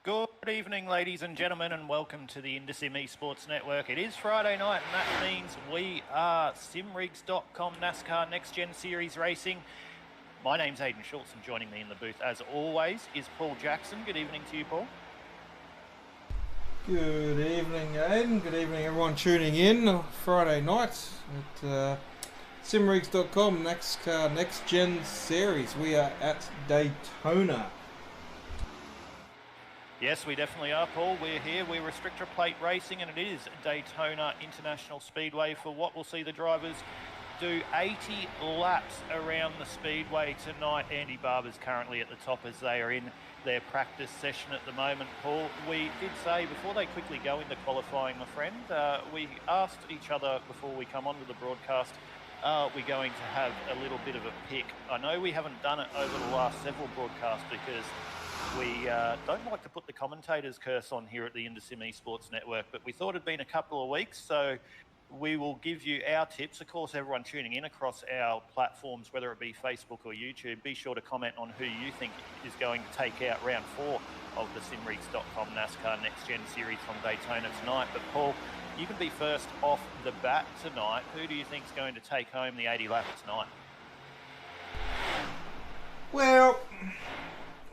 Good evening, ladies and gentlemen, and welcome to the Indus Esports Network. It is Friday night, and that means we are simrigs.com NASCAR Next Gen Series Racing. My name's Aidan Schultz, and joining me in the booth, as always, is Paul Jackson. Good evening to you, Paul. Good evening, Aidan. Good evening, everyone tuning in Friday night at simrigs.com NASCAR Next Gen Series. We are at Daytona. Yes, we definitely are, Paul. We're here. We're restrictor plate racing, and it is Daytona International Speedway for what we'll see the drivers do 80 laps around the Speedway tonight. Andy Barber's currently at the top as they are in their practice session at the moment, Paul. We did say before they quickly go into qualifying, my friend, we asked each other before we come onto the broadcast, are we going to have a little bit of a pick? I know we haven't done it over the last several broadcasts because we don't like to put the commentators' curse on here at the Indus Esports Network, but we thought it'd been a couple of weeks, so we will give you our tips. Of course, everyone tuning in across our platforms, whether it be Facebook or YouTube, be sure to comment on who you think is going to take out round 4 of the simrigs.com NASCAR Next Gen Series from Daytona tonight. But Paul, you can be first off the bat tonight. Who do you think is going to take home the 80 laps tonight? Well,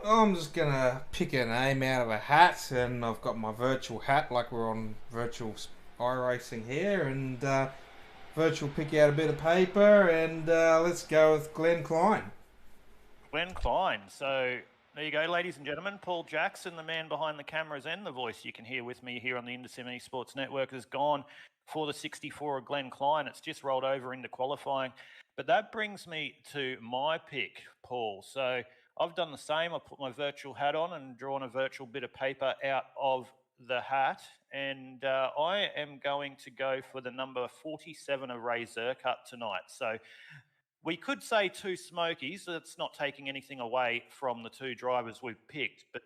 I'm just going to pick a name out of a hat, and I've got my virtual hat like we're on virtual iRacing here, and virtual pick out a bit of paper, and let's go with Glenn Klein. Glenn Klein. So there you go, ladies and gentlemen. Paul Jackson, the man behind the cameras and the voice you can hear with me here on the Indus Esports Network, has gone for the 64 of Glenn Klein. It's just rolled over into qualifying. But that brings me to my pick, Paul. So I've done the same. I put my virtual hat on and drawn a virtual bit of paper out of the hat, and I am going to go for the number 47 of Ray Zerkat tonight. So we could say two Smokies. That's not taking anything away from the two drivers we've picked, but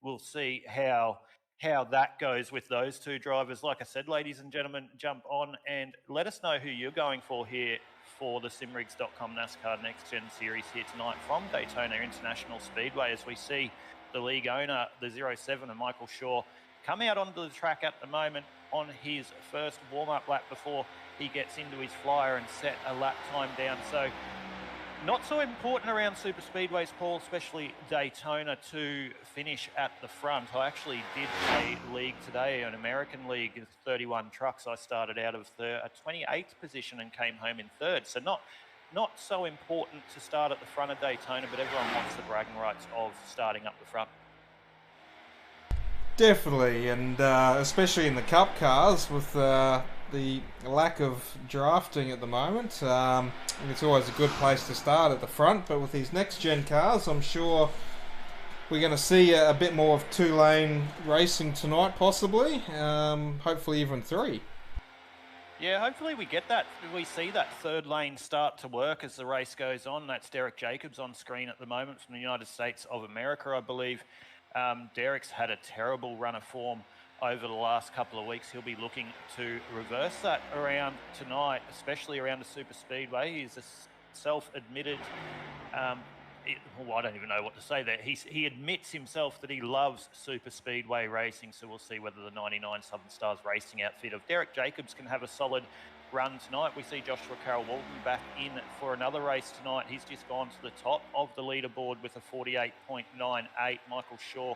we'll see how that goes with those two drivers. Like I said, ladies and gentlemen, jump on and let us know who you're going for here for the simrigs.com NASCAR Next Gen Series here tonight from Daytona International Speedway, as we see the league owner, the 07 and Michael Shaw, come out onto the track at the moment on his first warm-up lap before he gets into his flyer and set a lap time down. So not so important around super speedways, Paul, especially Daytona, to finish at the front. I actually did a league today, an American league of 31 trucks. I started out of a 28th position and came home in third. So not so important to start at the front of Daytona, but everyone wants the bragging rights of starting up the front. Definitely, and especially in the Cup cars with the lack of drafting at the moment. It's always a good place to start at the front, but with these next-gen cars, I'm sure we're going to see a bit more of two-lane racing tonight, possibly. Hopefully even 3. Yeah, hopefully we get that. We see that third lane start to work as the race goes on. That's Derek Jacobs on screen at the moment from the United States of America, I believe. Derek's had a terrible run of form over the last couple of weeks. He'll be looking to reverse that around tonight, especially around the super speedway. He's a self-admitted, I don't even know what to say there. He admits himself that he loves super speedway racing, so we'll see whether the 99 Southern Stars racing outfit of Derek Jacobs can have a solid run tonight. We see Joshua Carroll-Walton back in for another race tonight. He's just gone to the top of the leaderboard with a 48.98. Michael Shaw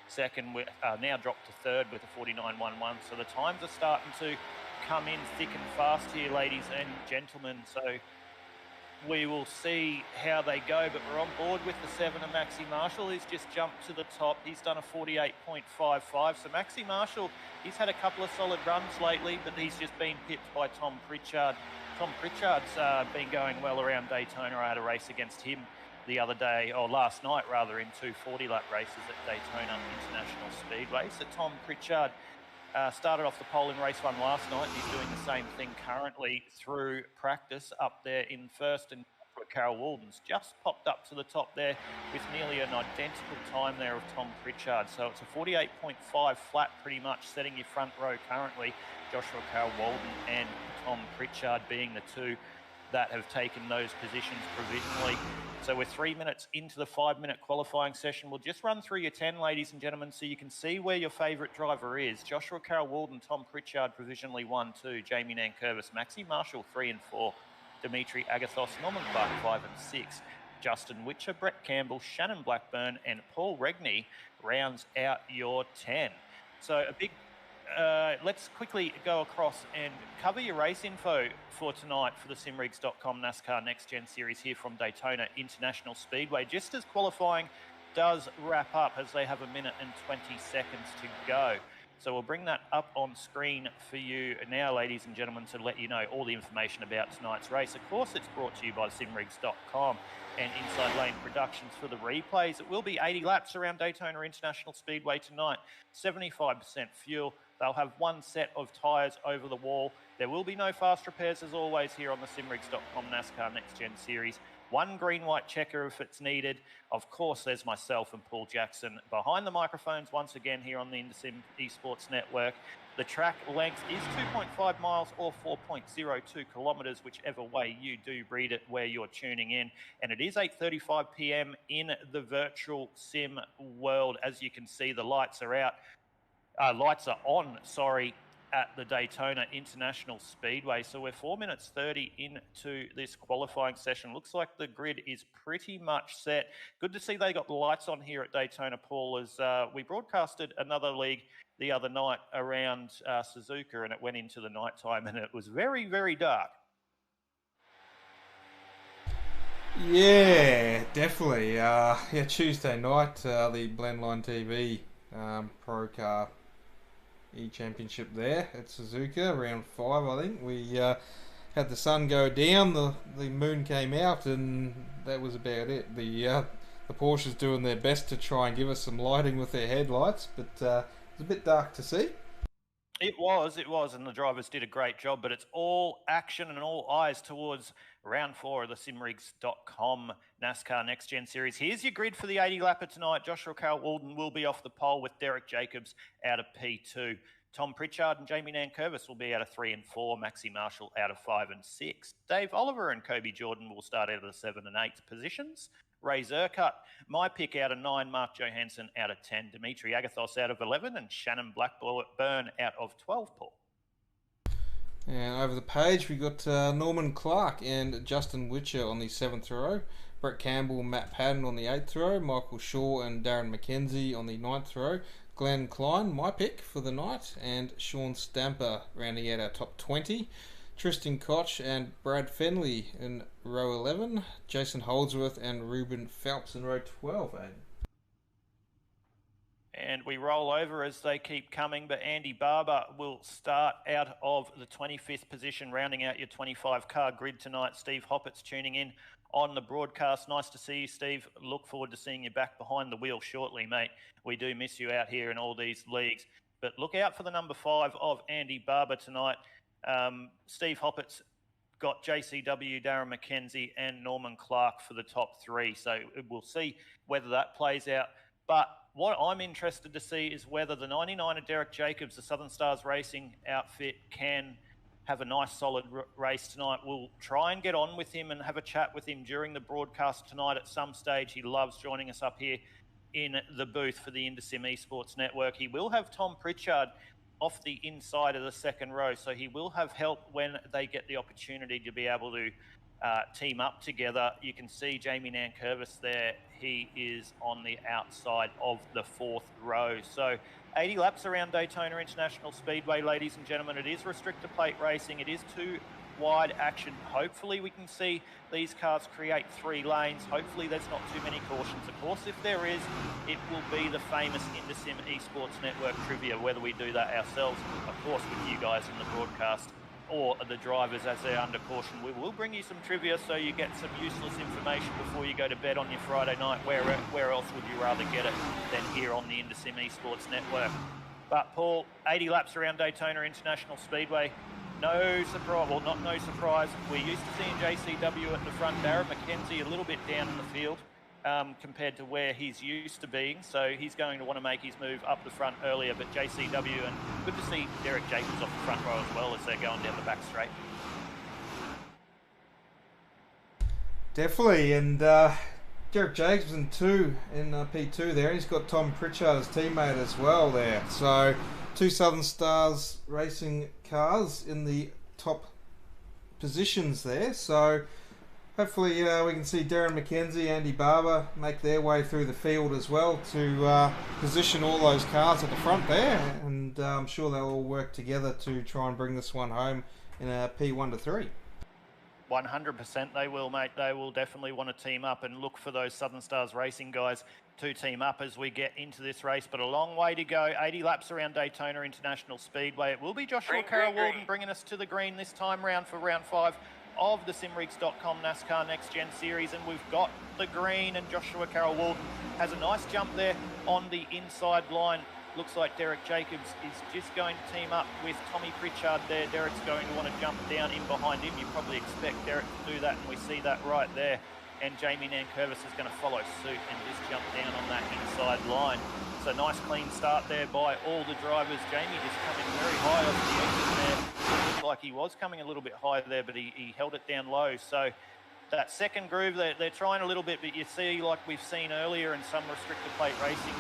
second, now dropped to third with a 49.11. So the times are starting to come in thick and fast here, ladies and gentlemen. So we will see how they go, but we're on board with the 7 of Maxi Marshall. He's just jumped to the top. He's done a 48.55. So Maxi Marshall, he's had a couple of solid runs lately, but he's just been pipped by Tom Pritchard. Tom Pritchard's been going well around Daytona. I had a race against him the other day, or last night rather, in 2 40-lap races at Daytona International Speedway. So Tom Pritchard started off the pole in race 1 last night. He's doing the same thing currently through practice up there in first, and Carroll Walden's just popped up to the top there with nearly an identical time there of Tom Pritchard. So it's a 48.5 flat pretty much setting your front row currently. Joshua Carroll Walden and Tom Pritchard being the two that have taken those positions provisionally. So we're 3 minutes into the 5-minute qualifying session. We'll just run through your 10, ladies and gentlemen, so you can see where your favourite driver is. Joshua Carroll-Walden, Tom Pritchard provisionally 1, 2, Jamie Nankervis, Maxi Marshall 3 and 4, Dimitri Agathos, Norman Clark 5 and 6, Justin Witcher, Brett Campbell, Shannon Blackburn and Paul Regney rounds out your 10. So a big let's quickly go across and cover your race info for tonight for the simrigs.com NASCAR Next Gen Series here from Daytona International Speedway, just as qualifying does wrap up, as they have 1 minute and 20 seconds to go. So we'll bring that up on screen for you now, ladies and gentlemen, to let you know all the information about tonight's race. Of course, it's brought to you by simrigs.com and Inside Lane Productions for the replays. It will be 80 laps around Daytona International Speedway tonight, 75% fuel. They'll have 1 set of tyres over the wall. There will be no fast repairs, as always, here on the simrigs.com NASCAR Next Gen Series. 1 green-white checker if it's needed. Of course, there's myself and Paul Jackson behind the microphones once again here on the InterSim Esports Network. The track length is 2.5 miles or 4.02 kilometres, whichever way you do read it where you're tuning in. And it is 8:35 p.m. in the virtual sim world. As you can see, the lights are out. Lights are on, at the Daytona International Speedway. So we're 4 minutes 30 into this qualifying session. Looks like the grid is pretty much set. Good to see they got the lights on here at Daytona, Paul, as we broadcasted another league the other night around Suzuka, and it went into the nighttime and it was very, very dark. Yeah, definitely. Tuesday night, the Blendline TV Pro Car E-Championship there at Suzuka, round 5, I think. We had the sun go down, the moon came out, and that was about it. The Porsches doing their best to try and give us some lighting with their headlights, but it was a bit dark to see. It was, and the drivers did a great job, but it's all action and all eyes towards round 4 of the simrigs.com NASCAR Next Gen Series. Here's your grid for the 80 lapper tonight. Joshua Carroll-Walden will be off the pole with Derek Jacobs out of P2. Tom Pritchard and Jamie Nankervis will be out of 3 and 4. Maxi Marshall out of 5 and 6. Dave Oliver and Kobe Jordan will start out of the 7 and 8 positions. Ray Zercut, my pick, out of 9. Mark Johansson out of 10. Dimitri Agathos out of 11. And Shannon Blackburn out of 12, Paul. And over the page, we got Norman Clark and Justin Witcher on the 7th row. Brett Campbell and Matt Padden on the 8th row. Michael Shaw and Darren McKenzie on the 9th row. Glenn Klein, my pick for the night. And Sean Stamper rounding out our top 20. Tristan Koch and Brad Fenley in row 11. Jason Holdsworth and Ruben Phelps in row 12, Aiden. And we roll over as they keep coming, but Andy Barber will start out of the 25th position, rounding out your 25-car grid tonight. Steve Hoppett's tuning in on the broadcast. Nice to see you, Steve. Look forward to seeing you back behind the wheel shortly, mate. We do miss you out here in all these leagues. But look out for the number 5 of Andy Barber tonight. Steve Hoppett's got JCW, Darren McKenzie and Norman Clark for the top 3. So we'll see whether that plays out. But what I'm interested to see is whether the 99 of Derek Jacobs, the Southern Stars Racing outfit, can have a nice solid race tonight. We'll try and get on with him and have a chat with him during the broadcast tonight at some stage. He loves joining us up here in the booth for the InterSim Esports Network. He will have Tom Pritchard off the inside of the 2nd row, so he will have help when they get the opportunity to be able to team up together. You can see Jamie Nankervis there. He is on the outside of the 4th row. So 80 laps around Daytona International Speedway, ladies and gentlemen. It is restrictor plate racing. It is 2 wide action. Hopefully we can see these cars create 3 lanes. Hopefully there's not too many cautions. Of course, if there is, it will be the famous InterSim Esports Network trivia, whether we do that ourselves, of course, with you guys in the broadcast, or the drivers as they're under caution. We will bring you some trivia so you get some useless information before you go to bed on your Friday night. Where else would you rather get it than here on the InterSim Esports Network? But Paul, 80 laps around Daytona International Speedway. No surprise, well, not no surprise. We're used to seeing JCW at the front. Darren McKenzie a little bit down in the field compared to where he's used to being. So he's going to want to make his move up the front earlier. But JCW, and good to see Derek Jacobs off the front row as well as they're going down the back straight. Definitely, and Derek Jacobs in P2 there. He's got Tom Pritchard as teammate as well there. So two Southern Stars racing cars in the top positions there. So hopefully we can see Darren McKenzie, Andy Barber make their way through the field as well to position all those cars at the front there, and I'm sure they'll all work together to try and bring this one home in a P1 to 3. 100% they will, mate. They will definitely want to team up and look for those Southern Stars Racing guys to team up as we get into this race. But a long way to go. 80 laps around Daytona International Speedway. It will be Joshua Carroll-Walden bringing us to the green this time round for round 5 of the Simrigs.com NASCAR Next Gen Series. And we've got the green, and Joshua Carroll-Walden has a nice jump there on the inside line. Looks like Derek Jacobs is just going to team up with Tommy Pritchard there. Derek's going to want to jump down in behind him. You probably expect Derek to do that, and we see that right there. And Jamie Nankervis is going to follow suit and just jump down on that inside line. So nice clean start there by all the drivers. Jamie just coming very high off the exit there. Looked like he was coming a little bit higher there, but he held it down low. So that second groove, they're trying a little bit, but you see, like we've seen earlier in some restrictor plate racing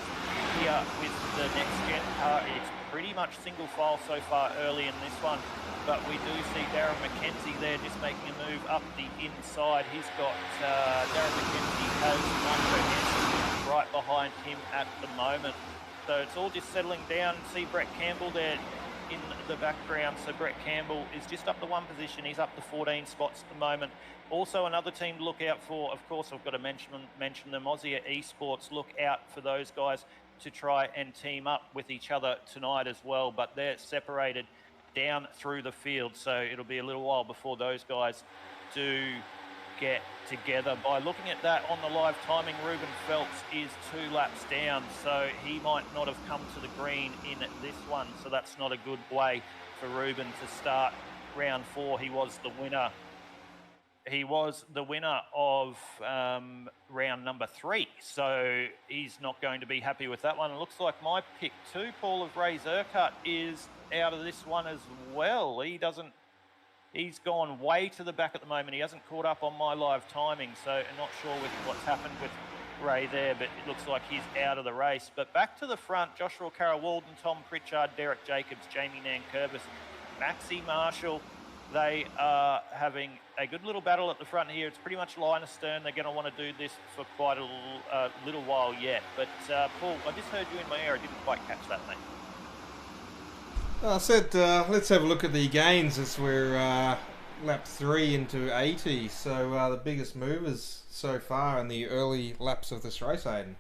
here with the next gen car, it's pretty much single file so far early in this one. But we do see Darren McKenzie there just making a move up the inside. He's got Darren McKenzie has Nitro Hansen right behind him at the moment. So it's all just settling down. See Brett Campbell there in the background. So Brett Campbell is just up the one position. He's up to 14 spots at the moment. Also another team to look out for, of course, I've got to mention them, Aussie Esports. Look out for those guys to try and team up with each other tonight as well, but they're separated down through the field, so it'll be a little while before those guys do get together. By looking at that on the live timing, Ruben Phelps is 2 laps down, so he might not have come to the green in this one, so that's not a good way for Ruben to start round 4. He was the winner. He was the winner of round number 3, so he's not going to be happy with that one. It looks like my pick 2, Paul, of Ray Zerkut, is out of this one as well. He's gone way to the back at the moment. He hasn't caught up on my live timing, so I'm not sure with what's happened with Ray there, but it looks like he's out of the race. But back to the front, Joshua Carroll-Walden, Tom Pritchard, Derek Jacobs, Jamie Nankervis, Maxi Marshall. They are having a good little battle at the front here. It's pretty much line astern. They're going to want to do this for quite a little while yet. But, Paul, I just heard you in my ear. I didn't quite catch that, mate. I said let's have a look at the gains as we're lap 3 into 80. So the biggest movers so far in the early laps of this race, Aidan.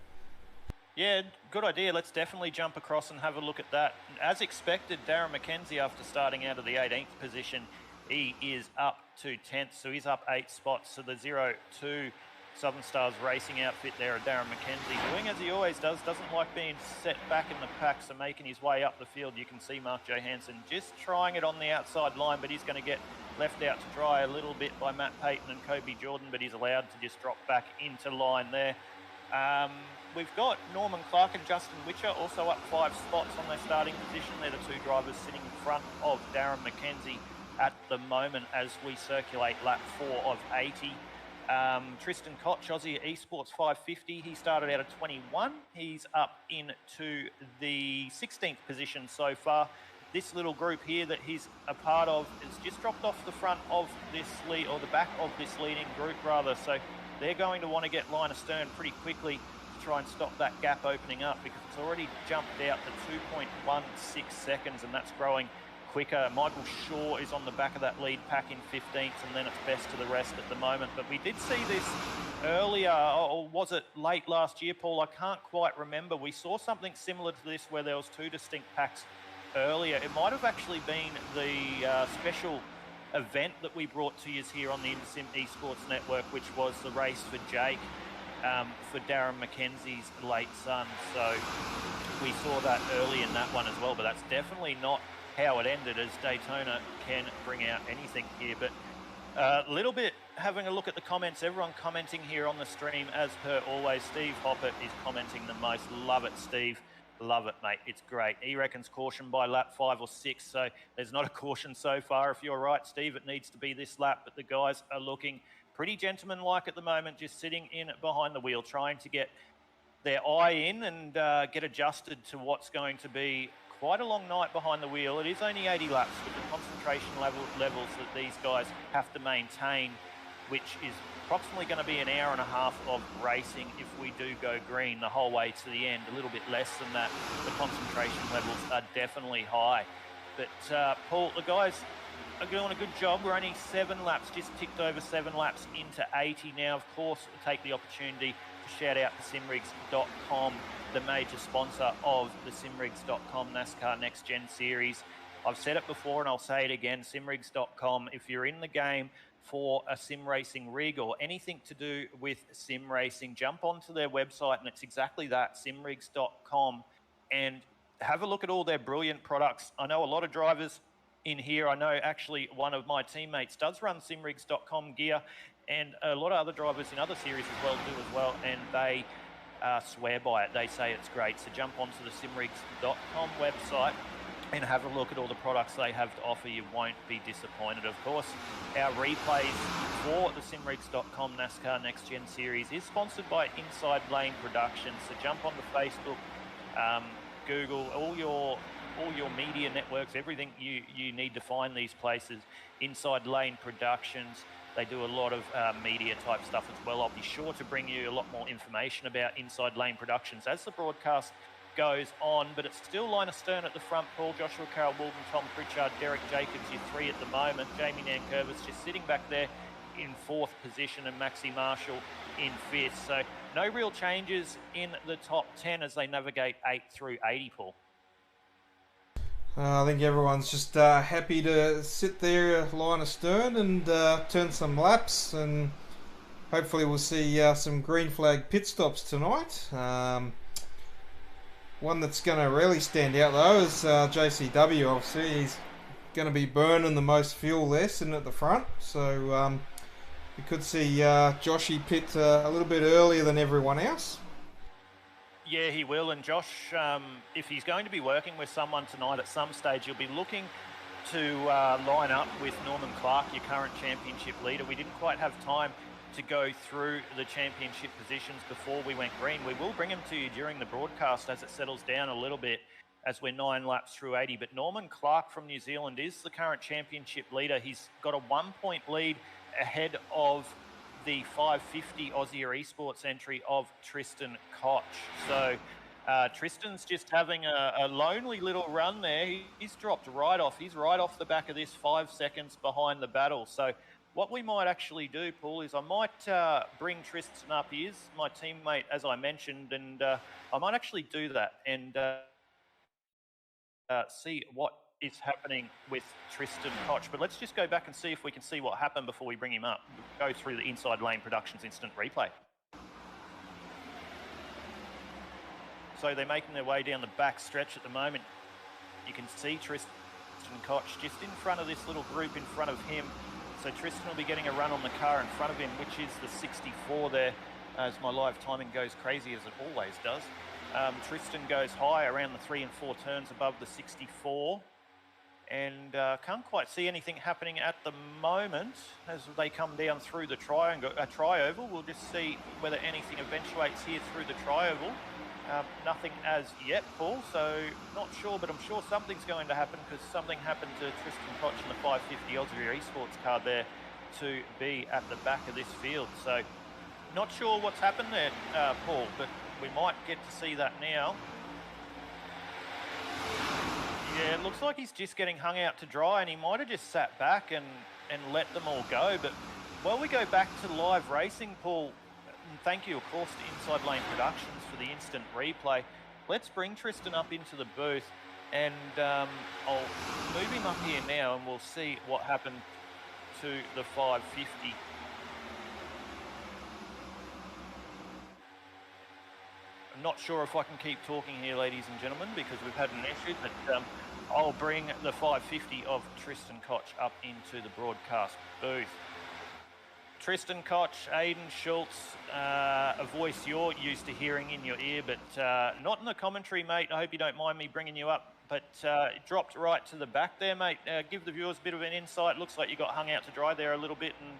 Yeah, good idea. Let's definitely jump across and have a look at that. As expected, Darren McKenzie, after starting out of the 18th position, he is up to 10th, so he's up 8 spots. So the 0-2 Southern Stars Racing outfit there of Darren McKenzie, doing as he always does, doesn't like being set back in the pack, so making his way up the field. You can see Mark Johansson just trying it on the outside line, but he's going to get left out to dry a little bit by Matt Payton and Kobe Jordan, but he's allowed to just drop back into line there. We've got Norman Clark and Justin Witcher also up 5 spots on their starting position. They're the 2 drivers sitting in front of Darren McKenzie at the moment as we circulate lap 4 of 80. Tristan Koch, Aussie Esports 550. He started out at 21. He's up into the 16th position so far. This little group here that he's a part of is just dropped off the front of this lead, or the back of this leading group rather. So they're going to want to get line astern pretty quickly to try and stop that gap opening up, because it's already jumped out to 2.16 seconds, and that's growing quicker. Michael Shaw is on the back of that lead pack in 15th, and then it's best to the rest at the moment. But we did see this earlier, or was it late last year, Paul? I can't quite remember. We saw something similar to this where there was 2 distinct packs earlier. It might have actually been the special event that we brought to you here on the InterSim Esports Network, which was the race for Jake, for Darren McKenzie's late son. So we saw that early in that one as well, but that's definitely not how it ended, as Daytona can bring out anything here. But a little bit having a look at the comments, everyone commenting here on the stream as per always. Steve Hoppert is commenting the most. Love it, Steve. Love it, mate. It's great. He reckons caution by lap 5 or 6, so there's not a caution so far. If you're right, Steve, it needs to be this lap, but the guys are looking pretty gentlemanlike at the moment, just sitting in behind the wheel, trying to get their eye in and get adjusted to what's going to be quite a long night behind the wheel. It is only 80 laps, but the concentration levels that these guys have to maintain, which is approximately going to be an hour and a half of racing if we do go green the whole way to the end. A little bit less than that. The concentration levels are definitely high. But Paul, the guys are doing a good job. We're only 7 laps, just ticked over 7 laps into 80 now. Of course, we'll take the opportunity to shout out to simrigs.com, the major sponsor of the simrigs.com NASCAR Next Gen Series. I've said it before and I'll say it again, simrigs.com. If you're in the game for a sim racing rig or anything to do with sim racing, jump onto their website, and it's exactly that, simrigs.com, and have a look at all their brilliant products. I know a lot of drivers in here. I know actually one of my teammates does run simrigs.com gear, and a lot of other drivers in other series as well do as well, and they swear by it. They say it's great. So jump onto the simrigs.com website and have a look at all the products they have to offer. You won't be disappointed. Of course, our replays for the simrigs.com NASCAR Next Gen Series is sponsored by Inside Lane Productions. So jump onto Facebook, Google, all your media networks, everything you need to find these places. Inside Lane Productions. They do a lot of media type stuff as well. I'll be sure to bring you a lot more information about Inside Lane Productions as the broadcast goes on, but it's still line of stern at the front, Paul. Joshua Carroll, Walden, Tom Pritchard, Derek Jacobs, your 3 at the moment. Jamie Nankervis just sitting back there in 4th position, and Maxi Marshall in 5th. So no real changes in the top 10 as they navigate 8 through 80, Paul. I think everyone's just happy to sit there line of stern and turn some laps, and hopefully we'll see some green flag pit stops tonight. One that's going to really stand out though is JCW. Obviously he's going to be burning the most fuel there, sitting at the front, so we could see Joshy pit a little bit earlier than everyone else. Yeah, he will. And Josh, if he's going to be working with someone tonight at some stage, he'll be looking to line up with Norman Clark, your current championship leader. We didn't quite have time to go through the championship positions before we went green. We will bring him to you during the broadcast as it settles down a little bit, as we're 9 laps through 80. But Norman Clark from New Zealand is the current championship leader. He's got a 1-point lead ahead of the 550 Aussie Esports entry of Tristan Koch. So Tristan's just having a lonely little run there. He's dropped right off. He's right off the back of this, 5 seconds behind the battle. So what we might actually do, Paul, is I might bring Tristan up. He is my teammate, as I mentioned, and I might actually do that and see what is happening with Tristan Koch. But let's just go back and see if we can see what happened before we bring him up. Go through the Inside Lane Productions instant replay. So they're making their way down the back stretch at the moment. You can see Tristan Koch just in front of this little group in front of him. So Tristan will be getting a run on the car in front of him, which is the 64 there, as my live timing goes crazy, as it always does. Tristan goes high around the 3 and 4 turns above the 64. And can't quite see anything happening at the moment as they come down through the tri-oval. We'll just see whether anything eventuates here through the tri-oval. Nothing as yet, Paul, so not sure, but I'm sure something's going to happen, because something happened to Tristan Koch in the 550 Aussie Esports car there to be at the back of this field. So not sure what's happened there, Paul, but we might get to see that now. Yeah, it looks like he's just getting hung out to dry, and he might have just sat back and let them all go. But while we go back to live racing, Paul, and thank you, of course, to Inside Lane Productions for the instant replay. Let's bring Tristan up into the booth, and I'll move him up here now, and we'll see what happened to the 550. I'm not sure if I can keep talking here, ladies and gentlemen, because we've had an issue, but I'll bring the 550 of Tristan Koch up into the broadcast booth. Tristan Koch, Aidan Schultz, a voice you're used to hearing in your ear, but not in the commentary, mate. I hope you don't mind me bringing you up, but it dropped right to the back there, mate. Give the viewers a bit of an insight. Looks like you got hung out to dry there a little bit, and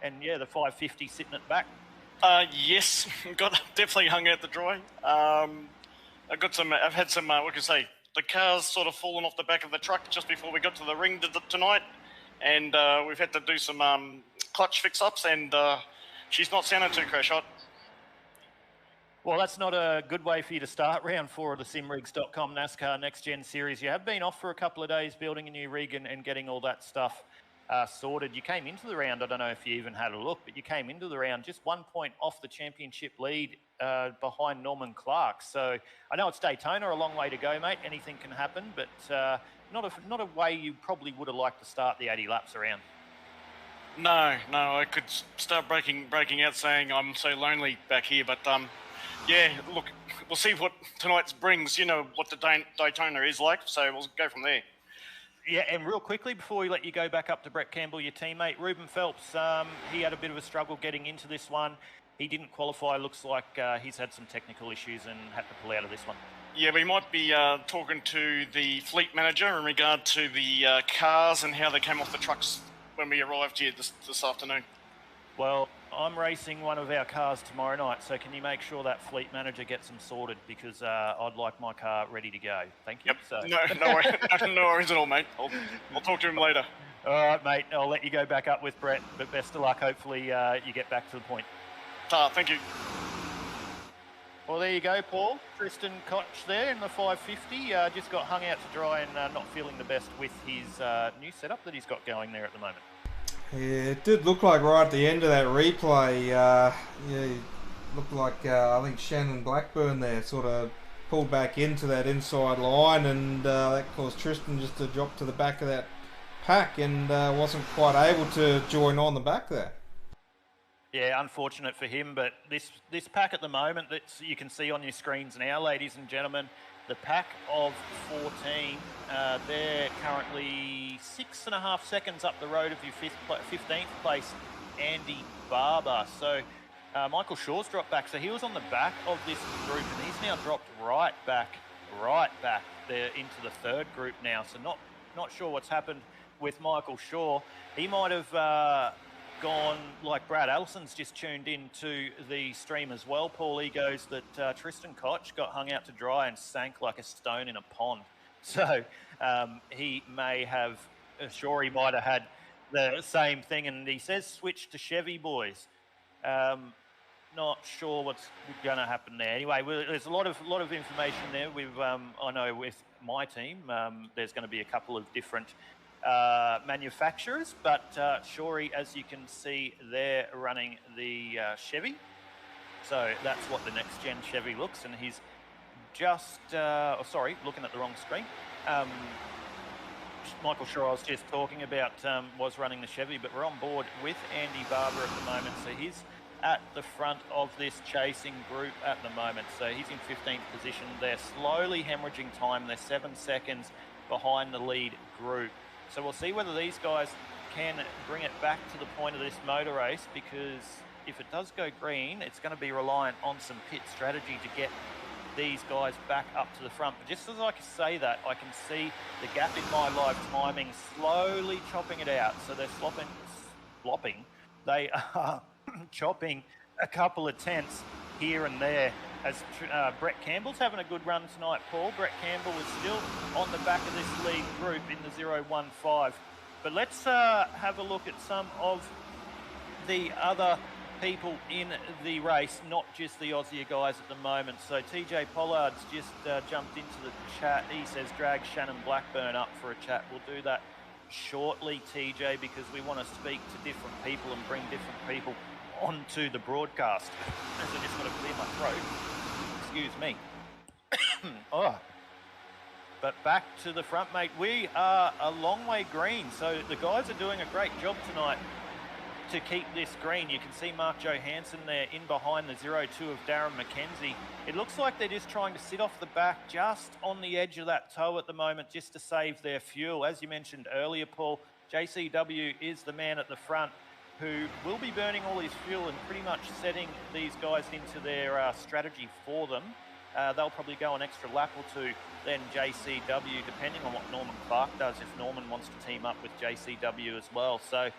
And yeah, the 550 sitting at the back. Yes, definitely hung out to dry. I've had some, what can I say, the car's sort of fallen off the back of the truck just before we got to the ring tonight, and we've had to do some clutch fix-ups, and she's not sounding too crash hot. Well, that's not a good way for you to start round 4 of the simrigs.com NASCAR Next Gen Series. You have been off for a couple of days building a new rig and getting all that stuff sorted. You came into the round, I don't know if you even had a look, but you came into the round just 1 point off the championship lead behind Norman Clark. So I know it's Daytona, a long way to go, mate. Anything can happen, but not a way you probably would have liked to start the 80 laps around. No, I could start breaking out saying I'm so lonely back here, but yeah, look, we'll see what tonight's brings. You know what the Daytona is like, so we'll go from there. Yeah, and real quickly, before we let you go back up to Brett Campbell, your teammate, Ruben Phelps, he had a bit of a struggle getting into this one. He didn't qualify. Looks like he's had some technical issues and had to pull out of this one. Yeah, we might be talking to the fleet manager in regard to the cars and how they came off the trucks when we arrived here this afternoon. Well, I'm racing one of our cars tomorrow night, so can you make sure that fleet manager gets them sorted, because I'd like my car ready to go. Thank you. Yep. So. No worries at all, mate. I'll talk to him later. All right, mate. I'll let you go back up with Brett, but best of luck. Hopefully you get back to the point. Thank you. Well, there you go, Paul. Tristan Koch there in the 550. Just got hung out to dry and not feeling the best with his new setup that he's got going there at the moment. Yeah, it did look like right at the end of that replay, it looked like I think Shannon Blackburn there sort of pulled back into that inside line, and that caused Tristan just to drop to the back of that pack and wasn't quite able to join on the back there. Yeah, unfortunate for him, but this pack at the moment that you can see on your screens now, ladies and gentlemen, the pack of 14, they're currently 6.5 seconds up the road of your 15th place, Andy Barber. So Michael Shaw's dropped back. So he was on the back of this group, and he's now dropped right back there into the third group now. So not sure what's happened with Michael Shaw. He might have gone like Brad Allison's just tuned into the stream as well. Paul, he goes that Tristan Koch got hung out to dry and sank like a stone in a pond. So he may have, sure he might have had the same thing, and he says switch to Chevy, boys. Not sure what's going to happen there. Anyway, there's a lot of information there. I know with my team, there's going to be a couple of different manufacturers, but Shorey, as you can see, they're running the Chevy. So that's what the next gen Chevy looks, and he's just looking at the wrong screen. Michael Shaw, I was just talking about, was running the Chevy, but we're on board with Andy Barber at the moment. So he's at the front of this chasing group at the moment. So he's in 15th position. They're slowly hemorrhaging time. They're 7 seconds behind the lead group. So we'll see whether these guys can bring it back to the point of this motor race, because if it does go green, it's going to be reliant on some pit strategy to get these guys back up to the front. But just as I can say that, I can see the gap in my live timing slowly chopping it out. So they're slopping. They are chopping a couple of tenths here and there, as Brett Campbell's having a good run tonight, Paul. Brett Campbell is still on the back of this lead group in the 015. But let's have a look at some of the other people in the race, not just the Aussie guys at the moment. So TJ Pollard's just jumped into the chat. He says drag Shannon Blackburn up for a chat. We'll do that shortly, TJ, because we want to speak to different people and bring different people onto the broadcast. As I just got to clear my throat. Excuse me. But back to the front, mate. We are a long way green, so the guys are doing a great job tonight to keep this green. You can see Mark Johansson there in behind the 02 of Darren McKenzie. It looks like they're just trying to sit off the back just on the edge of that toe at the moment, just to save their fuel. As you mentioned earlier, Paul, JCW is the man at the front who will be burning all his fuel and pretty much setting these guys into their strategy for them. They'll probably go an extra lap or two, then JCW, depending on what Norman Clark does, if Norman wants to team up with JCW as well. So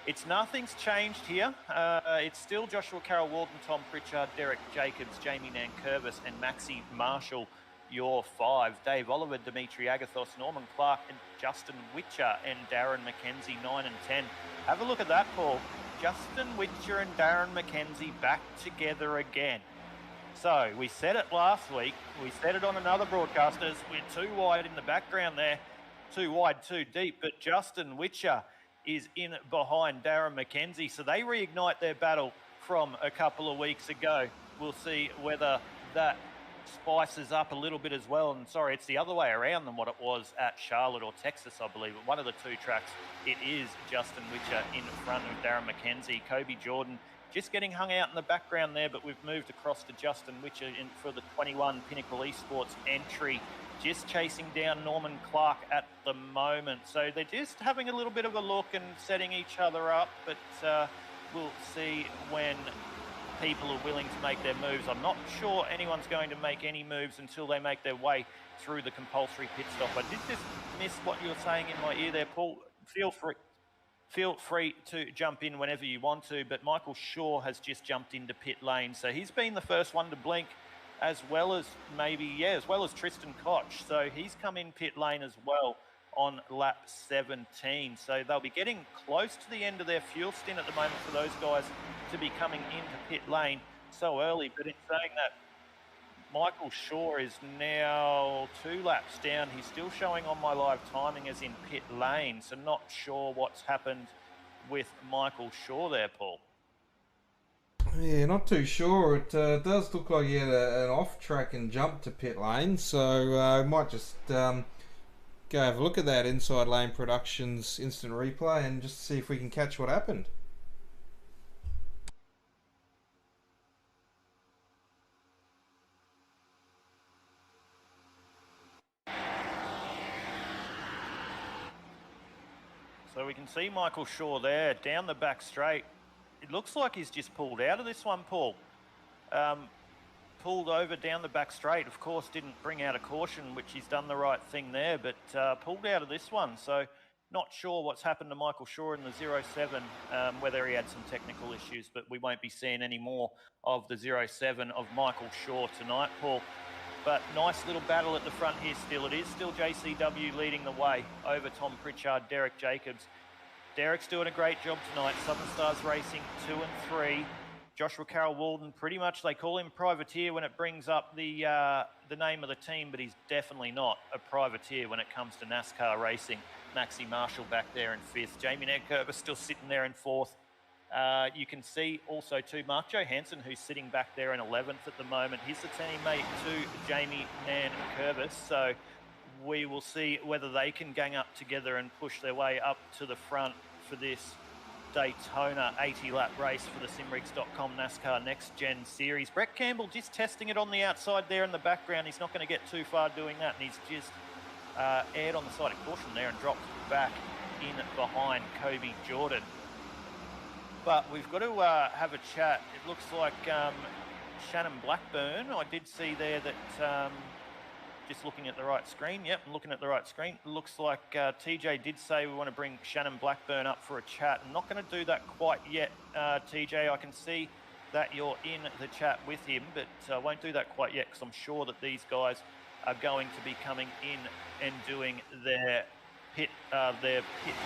It's nothing's changed here. It's still Joshua Carroll, Walden, Tom Pritchard, Derek Jacobs, Jamie Nankervis, and Maxi Marshall, your 5. Dave Oliver, Dimitri Agathos, Norman Clark, and Justin Witcher, and Darren McKenzie, 9 and 10. Have a look at that, Paul. Justin Witcher and Darren McKenzie back together again. So we said it last week. We said it on another broadcasters. We're too wide in the background there. Too wide, too deep. But Justin Witcher is in behind Darren McKenzie. So they reignite their battle from a couple of weeks ago. We'll see whether that spices up a little bit as well. And sorry, it's the other way around than what it was at Charlotte or Texas, I believe. One of the two tracks, it is Justin Witcher in front of Darren McKenzie. Kobe Jordan just getting hung out in the background there, but we've moved across to Justin Witcher for the 21 Pinnacle Esports entry, just chasing down Norman Clark at the moment. So they're just having a little bit of a look and setting each other up, but we'll see when people are willing to make their moves. I'm not sure anyone's going to make any moves until they make their way through the compulsory pit stop. I did just miss what you were saying in my ear there, Paul. Feel free to jump in whenever you want to, but Michael Shaw has just jumped into pit lane. So he's been the first one to blink, as well as Tristan Koch. So he's come in pit lane as well on lap 17. So they'll be getting close to the end of their fuel stint at the moment for those guys to be coming into pit lane so early. But in saying that, Michael Shaw is now 2 laps down. He's still showing on my live timing as in pit lane. So not sure what's happened with Michael Shaw there, Paul. Yeah, not too sure. It does look like he had an off-track and jump to pit lane. So I might just go have a look at that Inside Lane Productions instant replay and just see if we can catch what happened. So we can see Michael Shaw there down the back straight. It looks like he's just pulled out of this one, Paul. Pulled over down the back straight. Of course, didn't bring out a caution, which he's done the right thing there, but pulled out of this one. So not sure what's happened to Michael Shaw in the 07, whether he had some technical issues, but we won't be seeing any more of the 07 of Michael Shaw tonight, Paul. But nice little battle at the front here still. It is still JCW leading the way over Tom Pritchard, Derek Jacobs. Derek's doing a great job tonight. Southern Stars Racing 2 and 3. Joshua Carroll Walden, pretty much they call him privateer when it brings up the name of the team, but he's definitely not a privateer when it comes to NASCAR racing. Maxi Marshall back there in 5th. Jamie Nankervis still sitting there in 4th. You can see also too Mark Johansson, who's sitting back there in 11th at the moment. He's the teammate to Jamie Nankervis. So we will see whether they can gang up together and push their way up to the front for this Daytona 80-lap race for the Simrigs.com NASCAR Next Gen Series. Brett Campbell just testing it on the outside there in the background. He's not going to get too far doing that, and he's just aired on the side of caution there and dropped back in behind Kobe Jordan. But we've got to have a chat. It looks like Shannon Blackburn, I did see there that, just looking at the right screen. Yep, I'm looking at the right screen. It looks like TJ did say we want to bring Shannon Blackburn up for a chat. I'm not going to do that quite yet, TJ. I can see that you're in the chat with him, but I won't do that quite yet because I'm sure that these guys are going to be coming in and doing their pit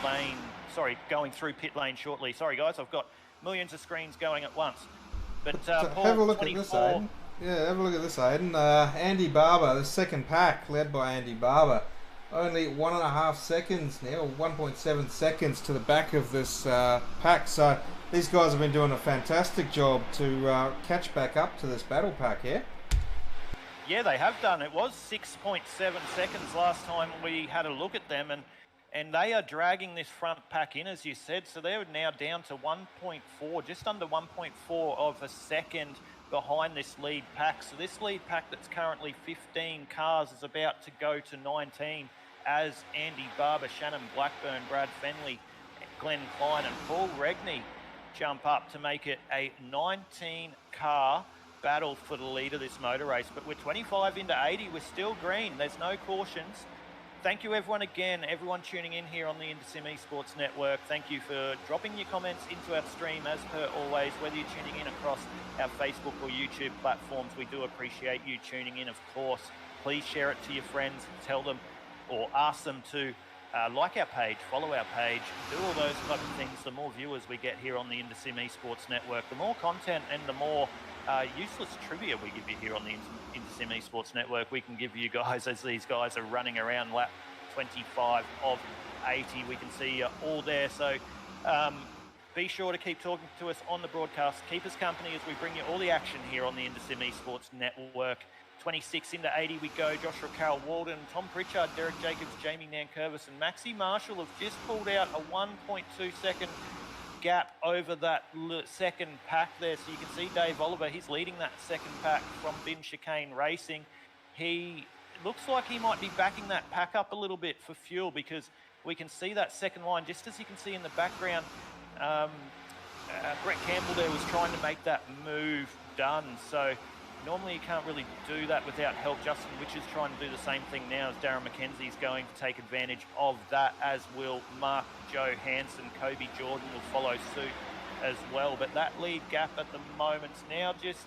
lane, going through pit lane shortly. Sorry guys, I've got millions of screens going at once. But Paul, have a look at this, Aiden. Yeah, have a look at this, Aiden. Andy Barber, the second pack, led by Andy Barber. Only 1.5 seconds now, 1.7 seconds to the back of this pack. So these guys have been doing a fantastic job to catch back up to this battle pack here. Yeah, they have done. It was 6.7 seconds last time we had a look at them, and they are dragging this front pack in, as you said. So they're now down to 1.4, just under 1.4 of a second behind this lead pack. So this lead pack that's currently 15 cars is about to go to 19 as Andy Barber, Shannon Blackburn, Brad Fenley, Glenn Klein and Paul Regney jump up to make it a 19-car battle for the lead of this motor race. But we're 25 into 80. We're still green. There's no cautions. thank you everyone again, everyone tuning in here on the InterSim Esports Network. Thank you for dropping your comments into our stream as per always, whether you're tuning in across our Facebook or YouTube platforms. We do appreciate you tuning in, of course. Please share it to your friends, tell them or ask them to like our page, follow our page, do all those type of things. The more viewers we get here on the InterSim Esports Network, the more content and the more useless trivia we give you here on the InterSim Esports Network we can give you guys as these guys are running around lap 25 of 80. We can see you all there. So be sure to keep talking to us on the broadcast. Keep us company as we bring you all the action here on the InterSim Esports Network. 26 into 80 we go. Joshua Carroll Walden, Tom Pritchard, Derek Jacobs, Jamie Nankervis and Maxi Marshall have just pulled out a 1.2 second gap over that second pack there. So you can see Dave Oliver, he's leading that second pack from Bin Chicane Racing. He looks like he might be backing that pack up a little bit for fuel because we can see that second line, just as you can see in the background. Brett Campbell there was trying to make that move done. So normally you can't really do that without help. Justin Witch is trying to do the same thing now as Darren McKenzie's going to take advantage of that, as will Mark Johansson. Kobe Jordan will follow suit as well. But that lead gap at the moment's now just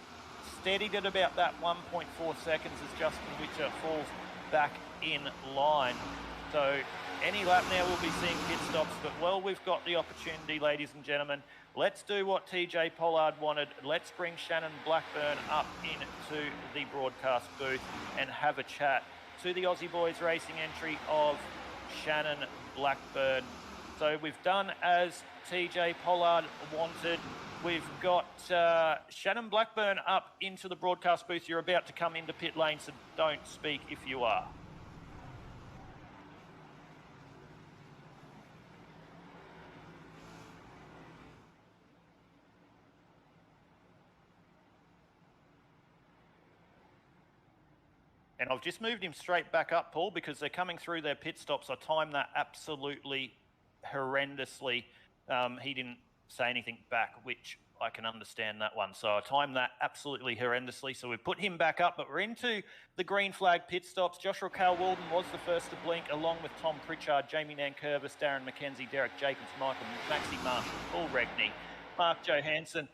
steadied at about that 1.4 seconds as Justin Witcher falls back in line. So any lap now we'll be seeing pit stops, but well, we've got the opportunity, ladies and gentlemen. Let's do what TJ Pollard wanted. Let's bring Shannon Blackburn up into the broadcast booth and have a chat to the Aussie Boys Racing entry of Shannon Blackburn. So we've done as TJ Pollard wanted. We've got Shannon Blackburn up into the broadcast booth. You're about to come into pit lane, so don't speak if you are. And I've just moved him straight back up, Paul, because they're coming through their pit stops. I timed that absolutely horrendously. He didn't say anything back, which I can understand that one. So I timed that absolutely horrendously. So we've put him back up, but we're into the green flag pit stops. Joshua Carl Walden was the first to blink, along with Tom Pritchard, Jamie Nankervis, Darren McKenzie, Derek Jacobs, Michael Maxi Marshall, Paul Regney, Mark Johansson.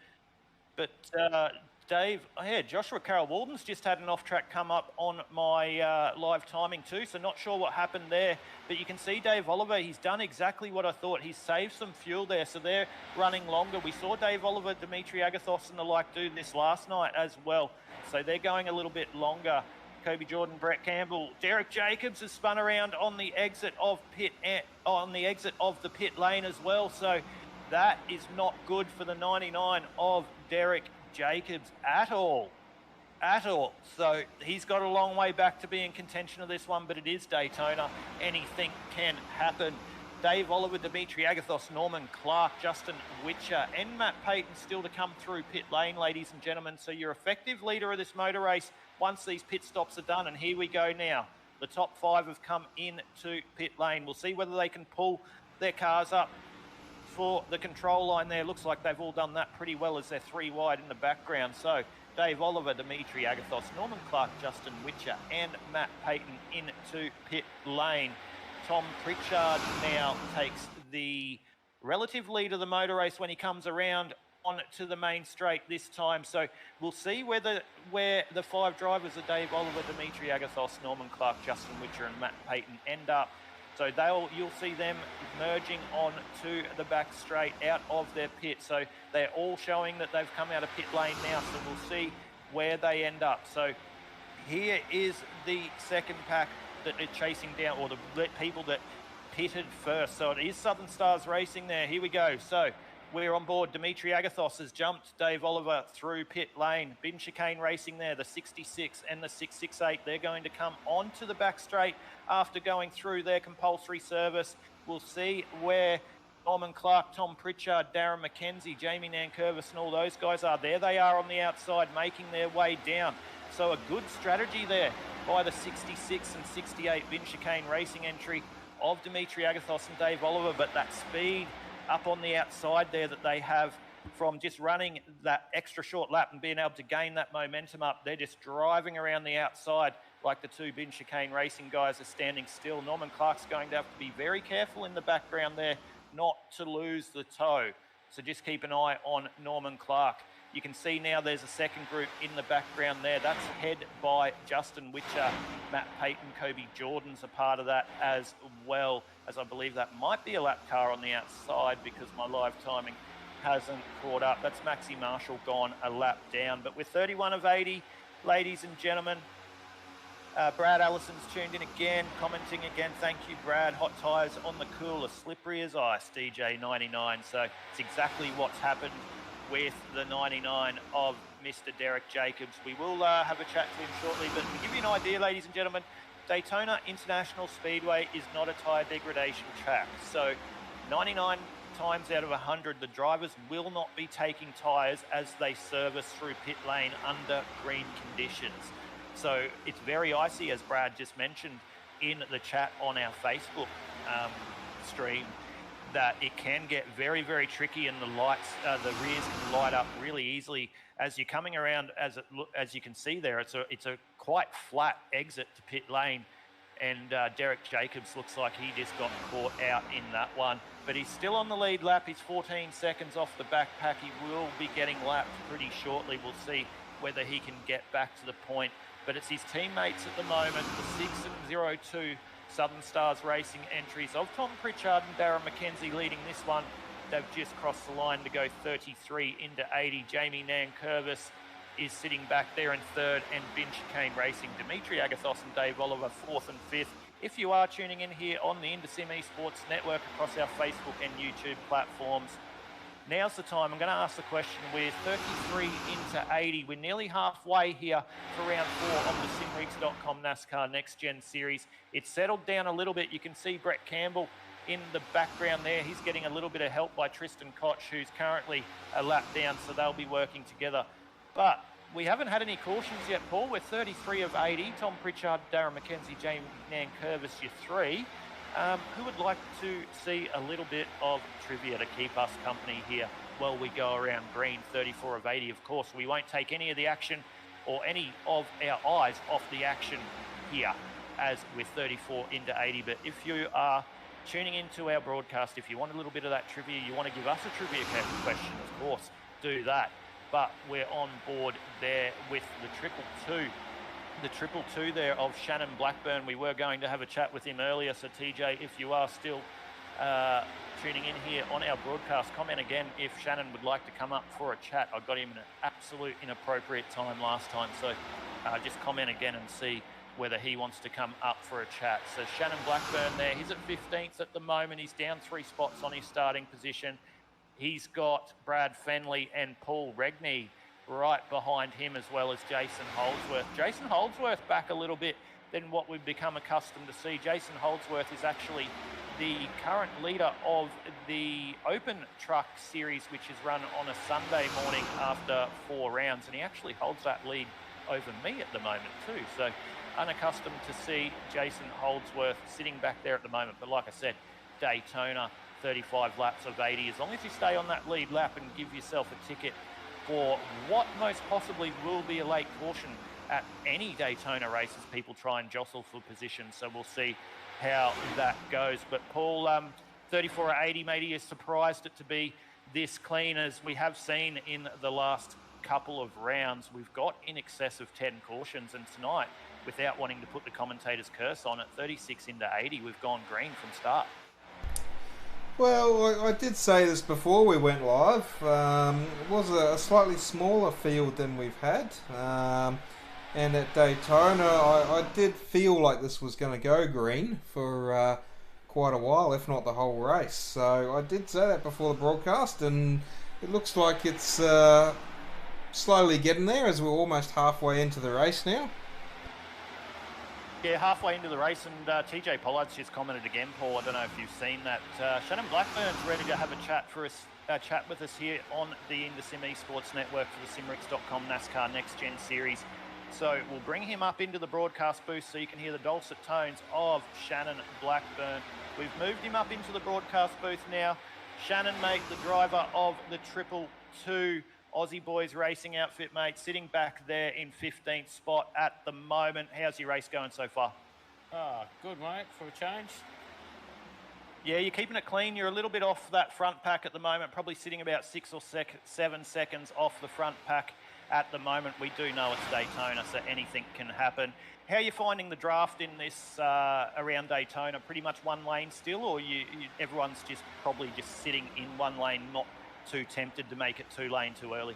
But Dave, yeah, Joshua Carroll Walden's just had an off-track come up on my live timing too, so not sure what happened there. But you can see Dave Oliver, he's done exactly what I thought. He's saved some fuel there, so they're running longer. We saw Dave Oliver, Dimitri Agathos and the like do this last night as well. So they're going a little bit longer. Kobe Jordan, Brett Campbell, Derek Jacobs has spun around on the exit of the pit lane as well. So that is not good for the 99 of Derek Jacobs at all. So he's got a long way back to be in contention of this one, but it is Daytona. Anything can happen. Dave Oliver, Dimitri Agathos, Norman Clark, Justin Witcher and Matt Payton still to come through pit lane, ladies and gentlemen. So your effective leader of this motor race once these pit stops are done. And here we go now. The top five have come into pit lane. We'll see whether they can pull their cars up for the control line there. Looks like they've all done that pretty well as they're three wide in the background. So Dave Oliver, Dimitri Agathos, Norman Clark, Justin Witcher and Matt Payton into pit lane. Tom Pritchard now takes the relative lead of the motor race when he comes around onto the main straight this time. So we'll see where the five drivers of Dave Oliver, Dimitri Agathos, Norman Clark, Justin Witcher and Matt Payton end up. So you'll see them merging on to the back straight out of their pit. So they're all showing that they've come out of pit lane now. So we'll see where they end up. So here is the second pack that are chasing down, or the people that pitted first. So it is Southern Stars Racing there. Here we go. So we're on board. Dimitri Agathos has jumped Dave Oliver through pit lane. Bin Chicane Racing there, the 66 and the 668. They're going to come onto the back straight after going through their compulsory service. We'll see where Norman Clark, Tom Pritchard, Darren McKenzie, Jamie Nankervis and all those guys are. There they are on the outside making their way down. So a good strategy there by the 66 and 68 Bin Chicane Racing entry of Dimitri Agathos and Dave Oliver, but that speed up on the outside there that they have from just running that extra short lap and being able to gain that momentum up. They're just driving around the outside like the two Bin Chicane Racing guys are standing still. Norman Clark's going to have to be very careful in the background there not to lose the toe. So just keep an eye on Norman Clark. You can see now there's a second group in the background there. That's head by Justin Witcher, Matt Payton, Kobe Jordan's a part of that as well, as I believe that might be a lap car on the outside because my live timing hasn't caught up. That's Maxi Marshall gone a lap down. But with 31 of 80, ladies and gentlemen, Brad Allison's tuned in again, commenting again. Thank you, Brad. Hot tyres on the cooler, slippery as ice, DJ99. So it's exactly what's happened with the 99 of Mr. Derek Jacobs. We will have a chat to him shortly, but to give you an idea, ladies and gentlemen, Daytona International Speedway is not a tyre degradation track. So 99 times out of 100, the drivers will not be taking tyres as they service through pit lane under green conditions. So it's very icy, as Brad just mentioned in the chat on our Facebook stream, that it can get very, very tricky, and the lights, the rears can light up really easily as you're coming around. As you can see there, it's a quite flat exit to pit lane, and Derek Jacobs looks like he just got caught out in that one. But he's still on the lead lap. He's 14 seconds off the backpack. He will be getting lapped pretty shortly. We'll see whether he can get back to the point. But it's his teammates at the moment, the 6 and 02 Southern Stars Racing entries of Tom Pritchard and Darren McKenzie leading this one. They've just crossed the line to go 33 into 80. Jamie Nankervis is sitting back there in third, and Bin Chicane Racing, Dimitri Agathos and Dave Oliver, fourth and fifth. If you are tuning in here on the Indosim Esports Network across our Facebook and YouTube platforms, now's the time. I'm going to ask the question. We're 33 into 80. We're nearly halfway here for round 4 of the simrigs.com NASCAR Next Gen Series. It's settled down a little bit. You can see Brett Campbell in the background there. He's getting a little bit of help by Tristan Koch, who's currently a lap down, so they'll be working together. But we haven't had any cautions yet, Paul. We're 33 of 80. Tom Pritchard, Darren McKenzie, Jamie Nankervis, your three. Who would like to see a little bit of trivia to keep us company here while we go around green? 34 of 80, of course. We won't take any of the action or any of our eyes off the action here as with 34 into 80. But if you are tuning into our broadcast, if you want a little bit of that trivia, you want to give us a trivia question, of course, do that. But we're on board there with the triple two there of Shannon Blackburn. We were going to have a chat with him earlier, so TJ, if you are still tuning in here on our broadcast, comment again if Shannon would like to come up for a chat. I got him in an absolute inappropriate time last time, so just comment again and see whether he wants to come up for a chat. So Shannon Blackburn there, he's at 15th at the moment. He's down 3 spots on his starting position. He's got Brad Fenley and Paul Regney right behind him, as well as Jason Holdsworth. Jason Holdsworth back a little bit than what we've become accustomed to see. Jason Holdsworth is actually the current leader of the Open Truck Series, which is run on a Sunday morning after 4 rounds, and he actually holds that lead over me at the moment too. So unaccustomed to see Jason Holdsworth sitting back there at the moment. But like I said, Daytona, 35 laps of 80. As long as you stay on that lead lap and give yourself a ticket for what most possibly will be a late caution at any Daytona race as people try and jostle for position. So we'll see how that goes. But Paul, 34 or 80, maybe you're surprised it to be this clean, as we have seen in the last couple of rounds. We've got in excess of 10 cautions, and tonight, without wanting to put the commentator's curse on it, 36 into 80, we've gone green from start. Well, I did say this before we went live. It was a slightly smaller field than we've had. And at Daytona, I did feel like this was going to go green for quite a while, if not the whole race. So I did say that before the broadcast, and it looks like it's slowly getting there, as we're almost halfway into the race now. Yeah, halfway into the race, and TJ Pollard's just commented again, Paul. I don't know if you've seen that. Shannon Blackburn's ready to have a chat with us here on the Indosim Esports Network for the simrigs.com NASCAR Next Gen Series. So we'll bring him up into the broadcast booth so you can hear the dulcet tones of Shannon Blackburn. We've moved him up into the broadcast booth now. Shannon, mate, the driver of the Triple 2 Aussie Boys Racing outfit, mate, sitting back there in 15th spot at the moment. How's your race going so far? Good, mate, for a change. Yeah, you're keeping it clean. You're a little bit off that front pack at the moment, probably sitting about 6 or 7 seconds off the front pack at the moment. We do know it's Daytona, so anything can happen. How are you finding the draft in this around Daytona? Pretty much one lane still, or everyone's just probably just sitting in one lane, not too tempted to make it 2 lane too early?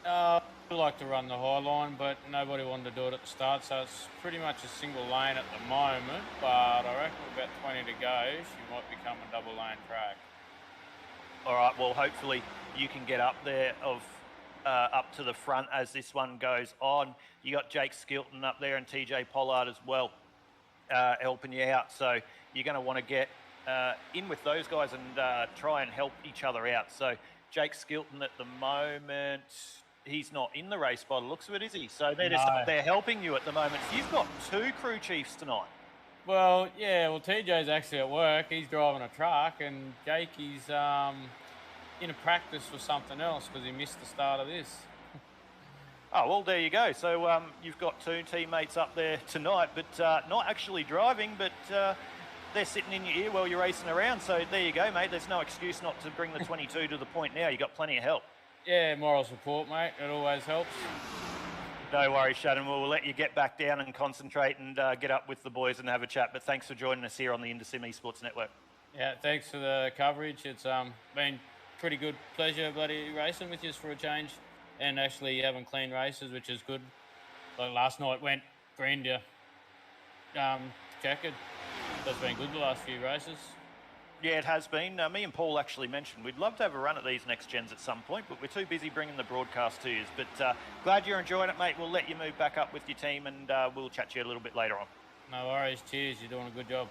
I like to run the high line, but nobody wanted to do it at the start, so it's pretty much a single lane at the moment, but I reckon with about 20 to go, she might become a double lane track. All right, well, hopefully you can get up there up to the front as this one goes on. You got Jake Skilton up there and TJ Pollard as well helping you out, so you're going to want to get in with those guys and try and help each other out. So Jake Skilton at the moment, he's not in the race by the looks of it, is he? So they're just they're helping you at the moment. So you've got 2 crew chiefs tonight. Well, yeah, TJ's actually at work. He's driving a truck, and Jake is in a practice for something else because he missed the start of this. Oh, well, there you go. So you've got 2 teammates up there tonight, but not actually driving, but they're sitting in your ear while you're racing around. So there you go, mate. There's no excuse not to bring the 22 to the point now. You've got plenty of help. Yeah, moral support, mate. It always helps. No worries, Shannon. We'll let you get back down and concentrate and get up with the boys and have a chat. But thanks for joining us here on the Indosim Esports Network. Yeah, thanks for the coverage. It's been pretty good pleasure bloody racing with you for a change, and actually having clean races, which is good. Like last night went green to checkered. That's been good the last few races. Yeah, it has been. Me and Paul actually mentioned we'd love to have a run at these next gens at some point, but we're too busy bringing the broadcast to you. But glad you're enjoying it, mate. We'll let you move back up with your team, and we'll chat to you a little bit later on. No worries. Cheers. You're doing a good job.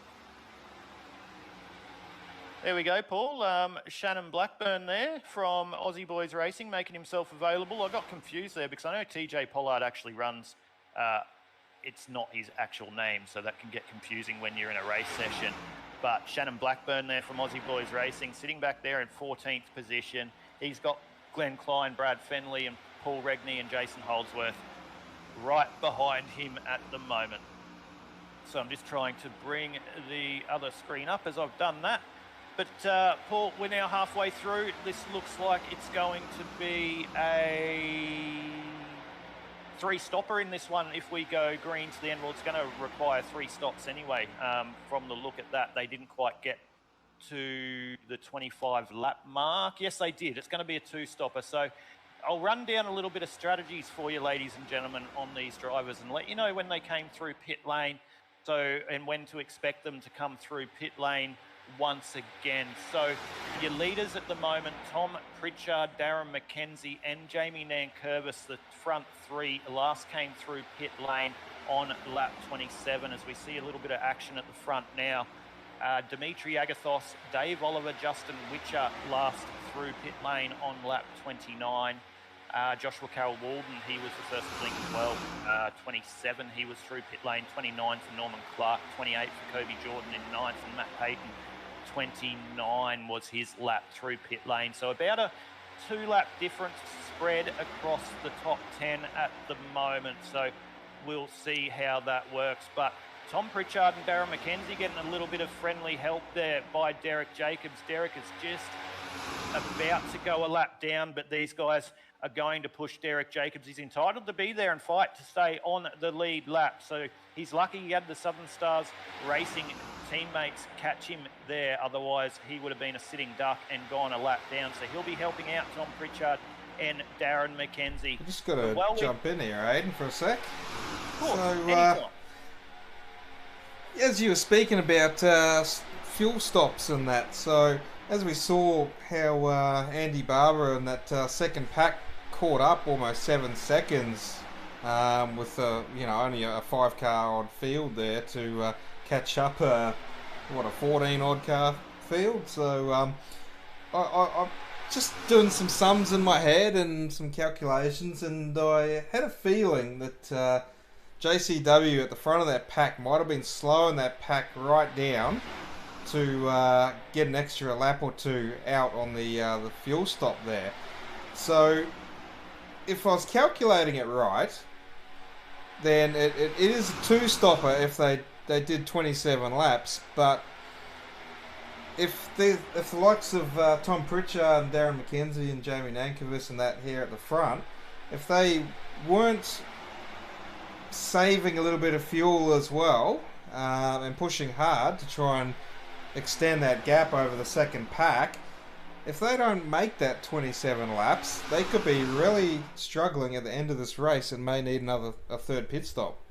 There we go, Paul. Shannon Blackburn there from Aussie Boys Racing making himself available. I got confused there because I know TJ Pollard actually runs, it's not his actual name, so that can get confusing when you're in a race session. But Shannon Blackburn there from Aussie Boys Racing, sitting back there in 14th position. He's got Glenn Klein, Brad Fenley and Paul Regney and Jason Holdsworth right behind him at the moment. So I'm just trying to bring the other screen up as I've done that. But Paul, we're now halfway through. This looks like it's going to be a 3-stopper in this one. If we go green to the end, well, it's going to require 3 stops anyway. From the look at that, they didn't quite get to the 25 lap mark. Yes, they did. It's going to be a 2-stopper. So I'll run down a little bit of strategies for you, ladies and gentlemen, on these drivers and let you know when they came through pit lane, and when to expect them to come through pit lane once again. So your leaders at the moment, Tom Pritchard, Darren McKenzie and Jamie Nankervis, the front 3, last came through pit lane on lap 27 as we see a little bit of action at the front now. Dimitri Agathos, Dave Oliver, Justin Witcher last through pit lane on lap 29. Joshua Carroll Walden, he was the first to blink as well. 27, he was through pit lane. 29 for Norman Clark, 28 for Kobe Jordan in 9th, and Matt Payton 29 was his lap through pit lane. So about a 2-lap difference spread across the top 10 at the moment. So we'll see how that works. But Tom Pritchard and Darren McKenzie getting a little bit of friendly help there by Derek Jacobs. Derek is just about to go a lap down, but these guys are going to push Derek Jacobs. He's entitled to be there and fight to stay on the lead lap. So he's lucky he had the Southern Stars Racing teammates catch him there. Otherwise, he would have been a sitting duck and gone a lap down. So he'll be helping out Tom Pritchard and Darren McKenzie. I just got to jump in here, Aiden, for a sec. Cool. So, as you were speaking about fuel stops and that, so as we saw how Andy Barber and that second pack caught up almost 7 seconds with only a 5-car odd field there to catch up a 14 odd car field. So I'm just doing some sums in my head and some calculations, and I had a feeling that JCW at the front of that pack might have been slowing that pack right down to get an extra lap or 2 out on the fuel stop there. So, if I was calculating it right, then it is a two-stopper if they did 27 laps. But if the likes of Tom Pritchard and Darren McKenzie and Jamie Nankervis and that here at the front, if they weren't saving a little bit of fuel as well and pushing hard to try and extend that gap over the second pack, if they don't make that 27 laps, they could be really struggling at the end of this race and may need a third pit stop.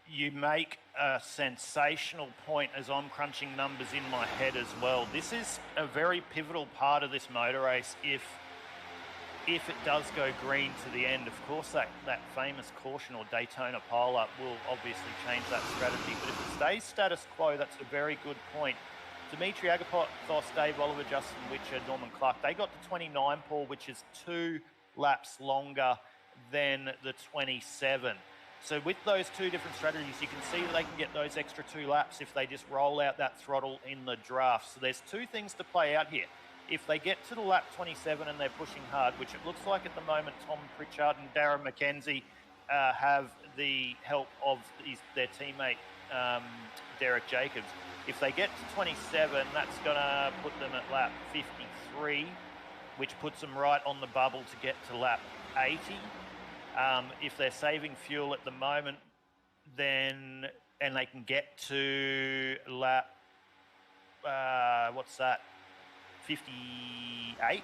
You make a sensational point as I'm crunching numbers in my head as well. This is a very pivotal part of this motor race if it does go green to the end. Of course, that famous caution or Daytona pile-up will obviously change that strategy. But if it stays status quo, that's a very good point. Dimitri Agapothos, Dave Oliver, Justin Witcher, Norman Clark, they got to 29, Paul, which is 2 laps longer than the 27. So with those two different strategies, you can see that they can get those extra 2 laps if they just roll out that throttle in the draft. So there's 2 things to play out here. If they get to the lap 27 and they're pushing hard, which it looks like at the moment Tom Pritchard and Darren McKenzie have the help of their teammate Derek Jacobs. If they get to 27, that's going to put them at lap 53, which puts them right on the bubble to get to lap 80. If they're saving fuel at the moment, then and they can get to lap what's that? 58?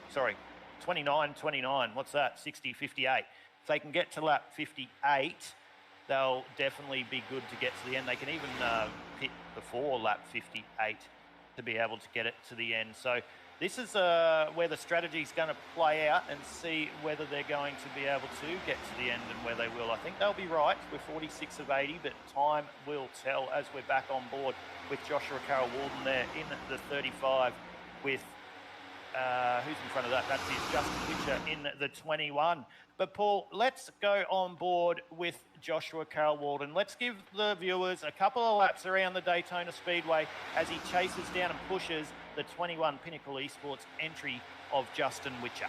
Sorry, 29. What's that? 60, 58. If they can get to lap 58, they'll definitely be good to get to the end. They can even pit before lap 58 to be able to get it to the end. So this is where the strategy is going to play out and see whether they're going to be able to get to the end and where they will. I think they'll be right. We're 46 of 80, but time will tell as we're back on board with Joshua Carroll-Walden there in the 35 with who's in front of that? That is Justin Witcher in the 21. But Paul, let's go on board with Joshua Carroll-Walden. Let's give the viewers a couple of laps around the Daytona Speedway as he chases down and pushes the 21 Pinnacle Esports entry of Justin Witcher.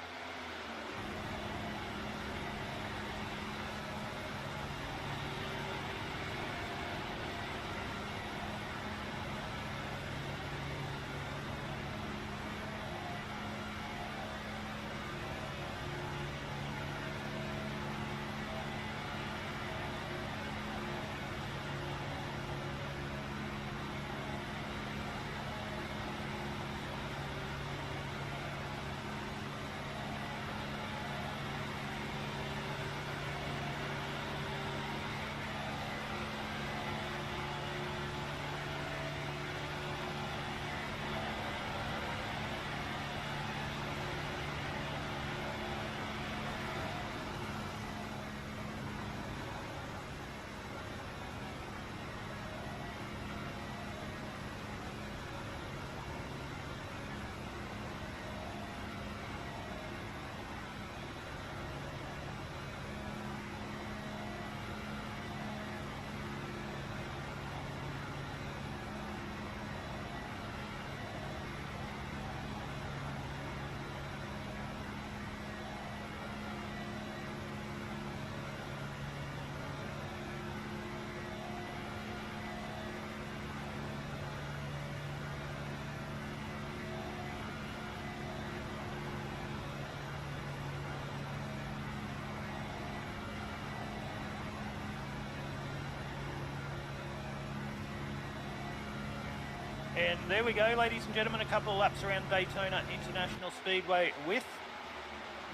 And there we go, ladies and gentlemen, a couple of laps around Daytona International Speedway with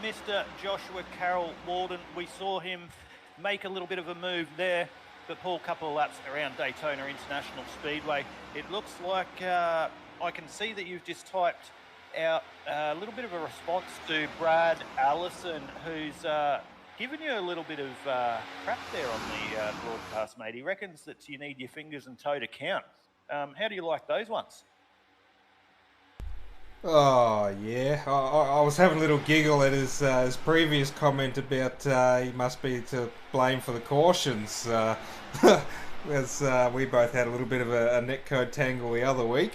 Mr. Joshua Carroll-Walden. We saw him make a little bit of a move there, but Paul, a couple of laps around Daytona International Speedway. It looks like I can see that you've just typed out a little bit of a response to Brad Allison, who's given you a little bit of crap there on the broadcast, mate. He reckons that you need your fingers and toe to count. How do you like those ones? Oh, yeah. I was having a little giggle at his previous comment about he must be to blame for the cautions. As we both had a little bit of a netcode tangle the other week.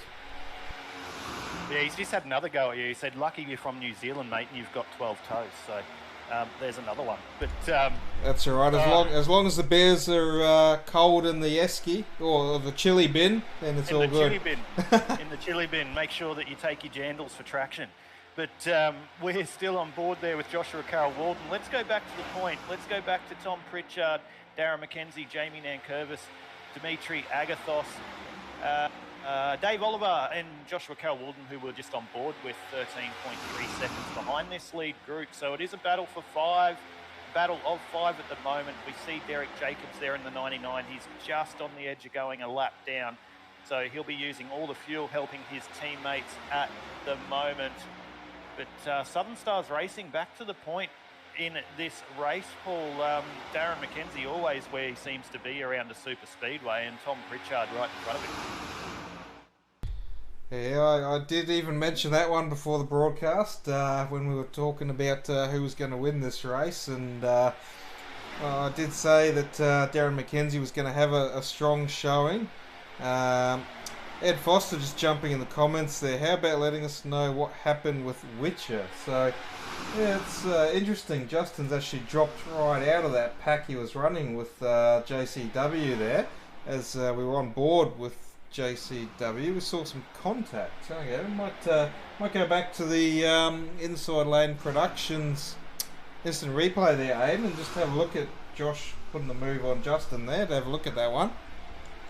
Yeah, he's just had another go at you. He said, lucky you're from New Zealand, mate, and you've got 12 toes. So there's another one. But that's all right. As long as the beers are cold in the esky or the chili bin, then it's all good. In the chili bin. Make sure that you take your jandals for traction. But we're still on board there with Joshua Carroll-Walden. Let's go back to the point. Let's go back to Tom Pritchard, Darren McKenzie, Jamie Nankervis, Dimitri Agathos, Dave Oliver and Joshua Carroll-Walden, who were just on board with 13.3 seconds behind this lead group. So it is a battle for five, battle of five at the moment. We see Derek Jacobs there in the 99. He's just on the edge of going a lap down. So he'll be using all the fuel, helping his teammates at the moment. But Southern Stars Racing back to the point in this race, Paul. Darren McKenzie always where he seems to be around a super speedway, and Tom Pritchard right in front of him. Yeah, I did even mention that one before the broadcast when we were talking about who was going to win this race, and I did say that Darren McKenzie was going to have a strong showing. Ed Foster just jumping in the comments there. How about letting us know what happened with Witcher? So, yeah, it's interesting. Justin's actually dropped right out of that pack he was running with JCW there. As we were on board with JCW, we saw some contact. Okay, might go back to the Inside Lane Productions instant replay there, Aiden, and just have a look at Josh putting the move on Justin there to have a look at that one.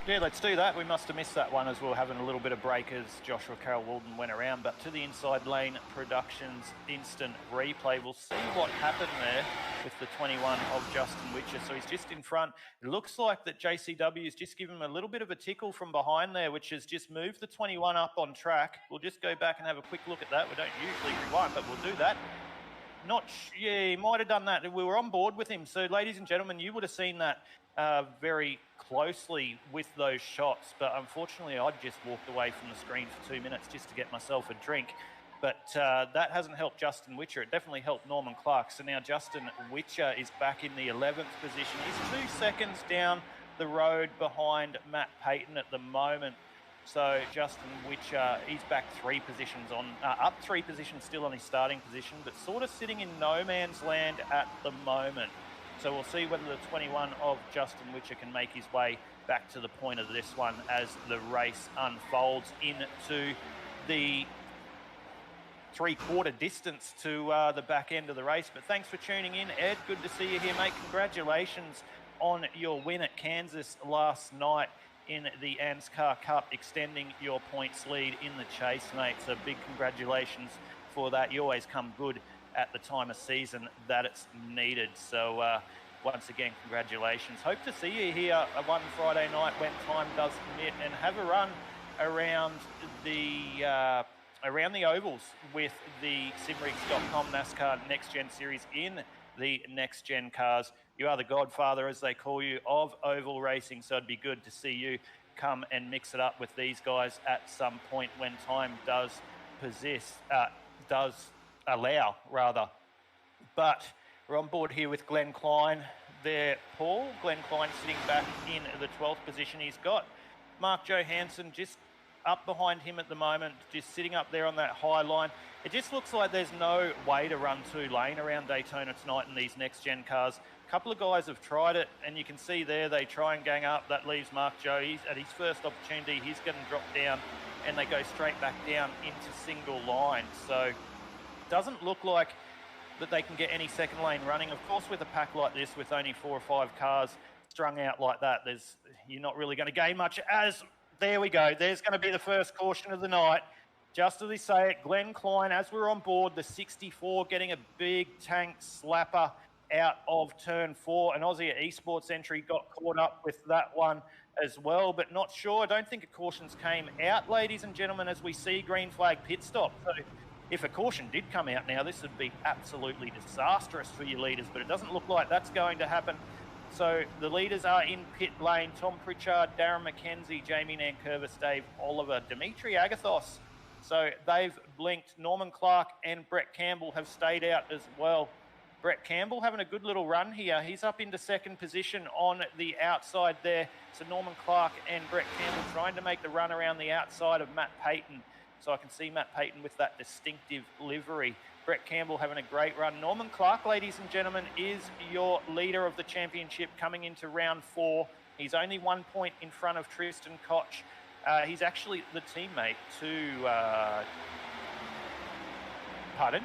Yeah, let's do that. We must have missed that one as we were having a little bit of break as Joshua Carroll-Walden went around. But to the Inside Lane Productions instant replay, we'll see what happened there with the 21 of Justin Witcher. So he's just in front. It looks like that JCW's just given him a little bit of a tickle from behind there, which has just moved the 21 up on track. We'll just go back and have a quick look at that. We don't usually rewind, but we'll do that. Yeah, he might have done that. We were on board with him. So, ladies and gentlemen, you would have seen that very closely with those shots. But unfortunately, I'd just walked away from the screen for 2 minutes just to get myself a drink. But that hasn't helped Justin Witcher. It definitely helped Norman Clark. So now Justin Witcher is back in the 11th position. He's 2 seconds down the road behind Matt Payton at the moment. So Justin Witcher, he's back 3 positions on, up 3 positions still on his starting position, but sort of sitting in no man's land at the moment. So we'll see whether the 21 of Justin Witcher can make his way back to the point of this one as the race unfolds into the 3/4 distance to the back end of the race. But thanks for tuning in, Ed. Good to see you here, mate. Congratulations on your win at Kansas last night in the NASCAR Cup, extending your points lead in the chase, mate. So big congratulations for that. You always come good at the time of season that it's needed. So once again, congratulations. Hope to see you here one Friday night when time does permit, and have a run around the ovals with the simrigs.com NASCAR Next Gen Series in the Next Gen cars. You are the godfather, as they call you, of oval racing, so it'd be good to see you come and mix it up with these guys at some point when time does allow, rather. But we're on board here with Glenn Klein there, Paul. Glenn Klein sitting back in the 12th position. He's got Mark Johansson just up behind him at the moment, just sitting up there on that high line. It just looks like there's no way to run 2 lane around Daytona tonight in these next gen cars. A couple of guys have tried it, and you can see there they try and gang up. That leaves Mark Joe. He's at his first opportunity. He's going to drop down, and they go straight back down into single line. So it doesn't look like that they can get any second lane running. Of course, with a pack like this, with only 4 or 5 cars strung out like that, you're not really going to gain much. As there we go. There's going to be the first caution of the night. Just as we say it, Glenn Klein, as we're on board, the 64 getting a big tank slapper out of turn 4. An Aussie Esports entry got caught up with that one as well, but not sure. I don't think a cautions came out, ladies and gentlemen, as we see green flag pit stop. So if a caution did come out now, this would be absolutely disastrous for your leaders, but it doesn't look like that's going to happen. So the leaders are in pit lane. Tom Pritchard, Darren McKenzie, Jamie Nankervis, Dave Oliver, Dimitri Agathos. So they've blinked. Norman Clark and Brett Campbell have stayed out as well. Brett Campbell having a good little run here. He's up into 2nd position on the outside there. So Norman Clark and Brett Campbell trying to make the run around the outside of Matt Payton So I can see Matt Payton with that distinctive livery. Brett Campbell having a great run. Norman Clark, ladies and gentlemen, is your leader of the championship coming into round 4. He's only 1 point in front of Tristan Koch. He's actually the teammate to... pardon?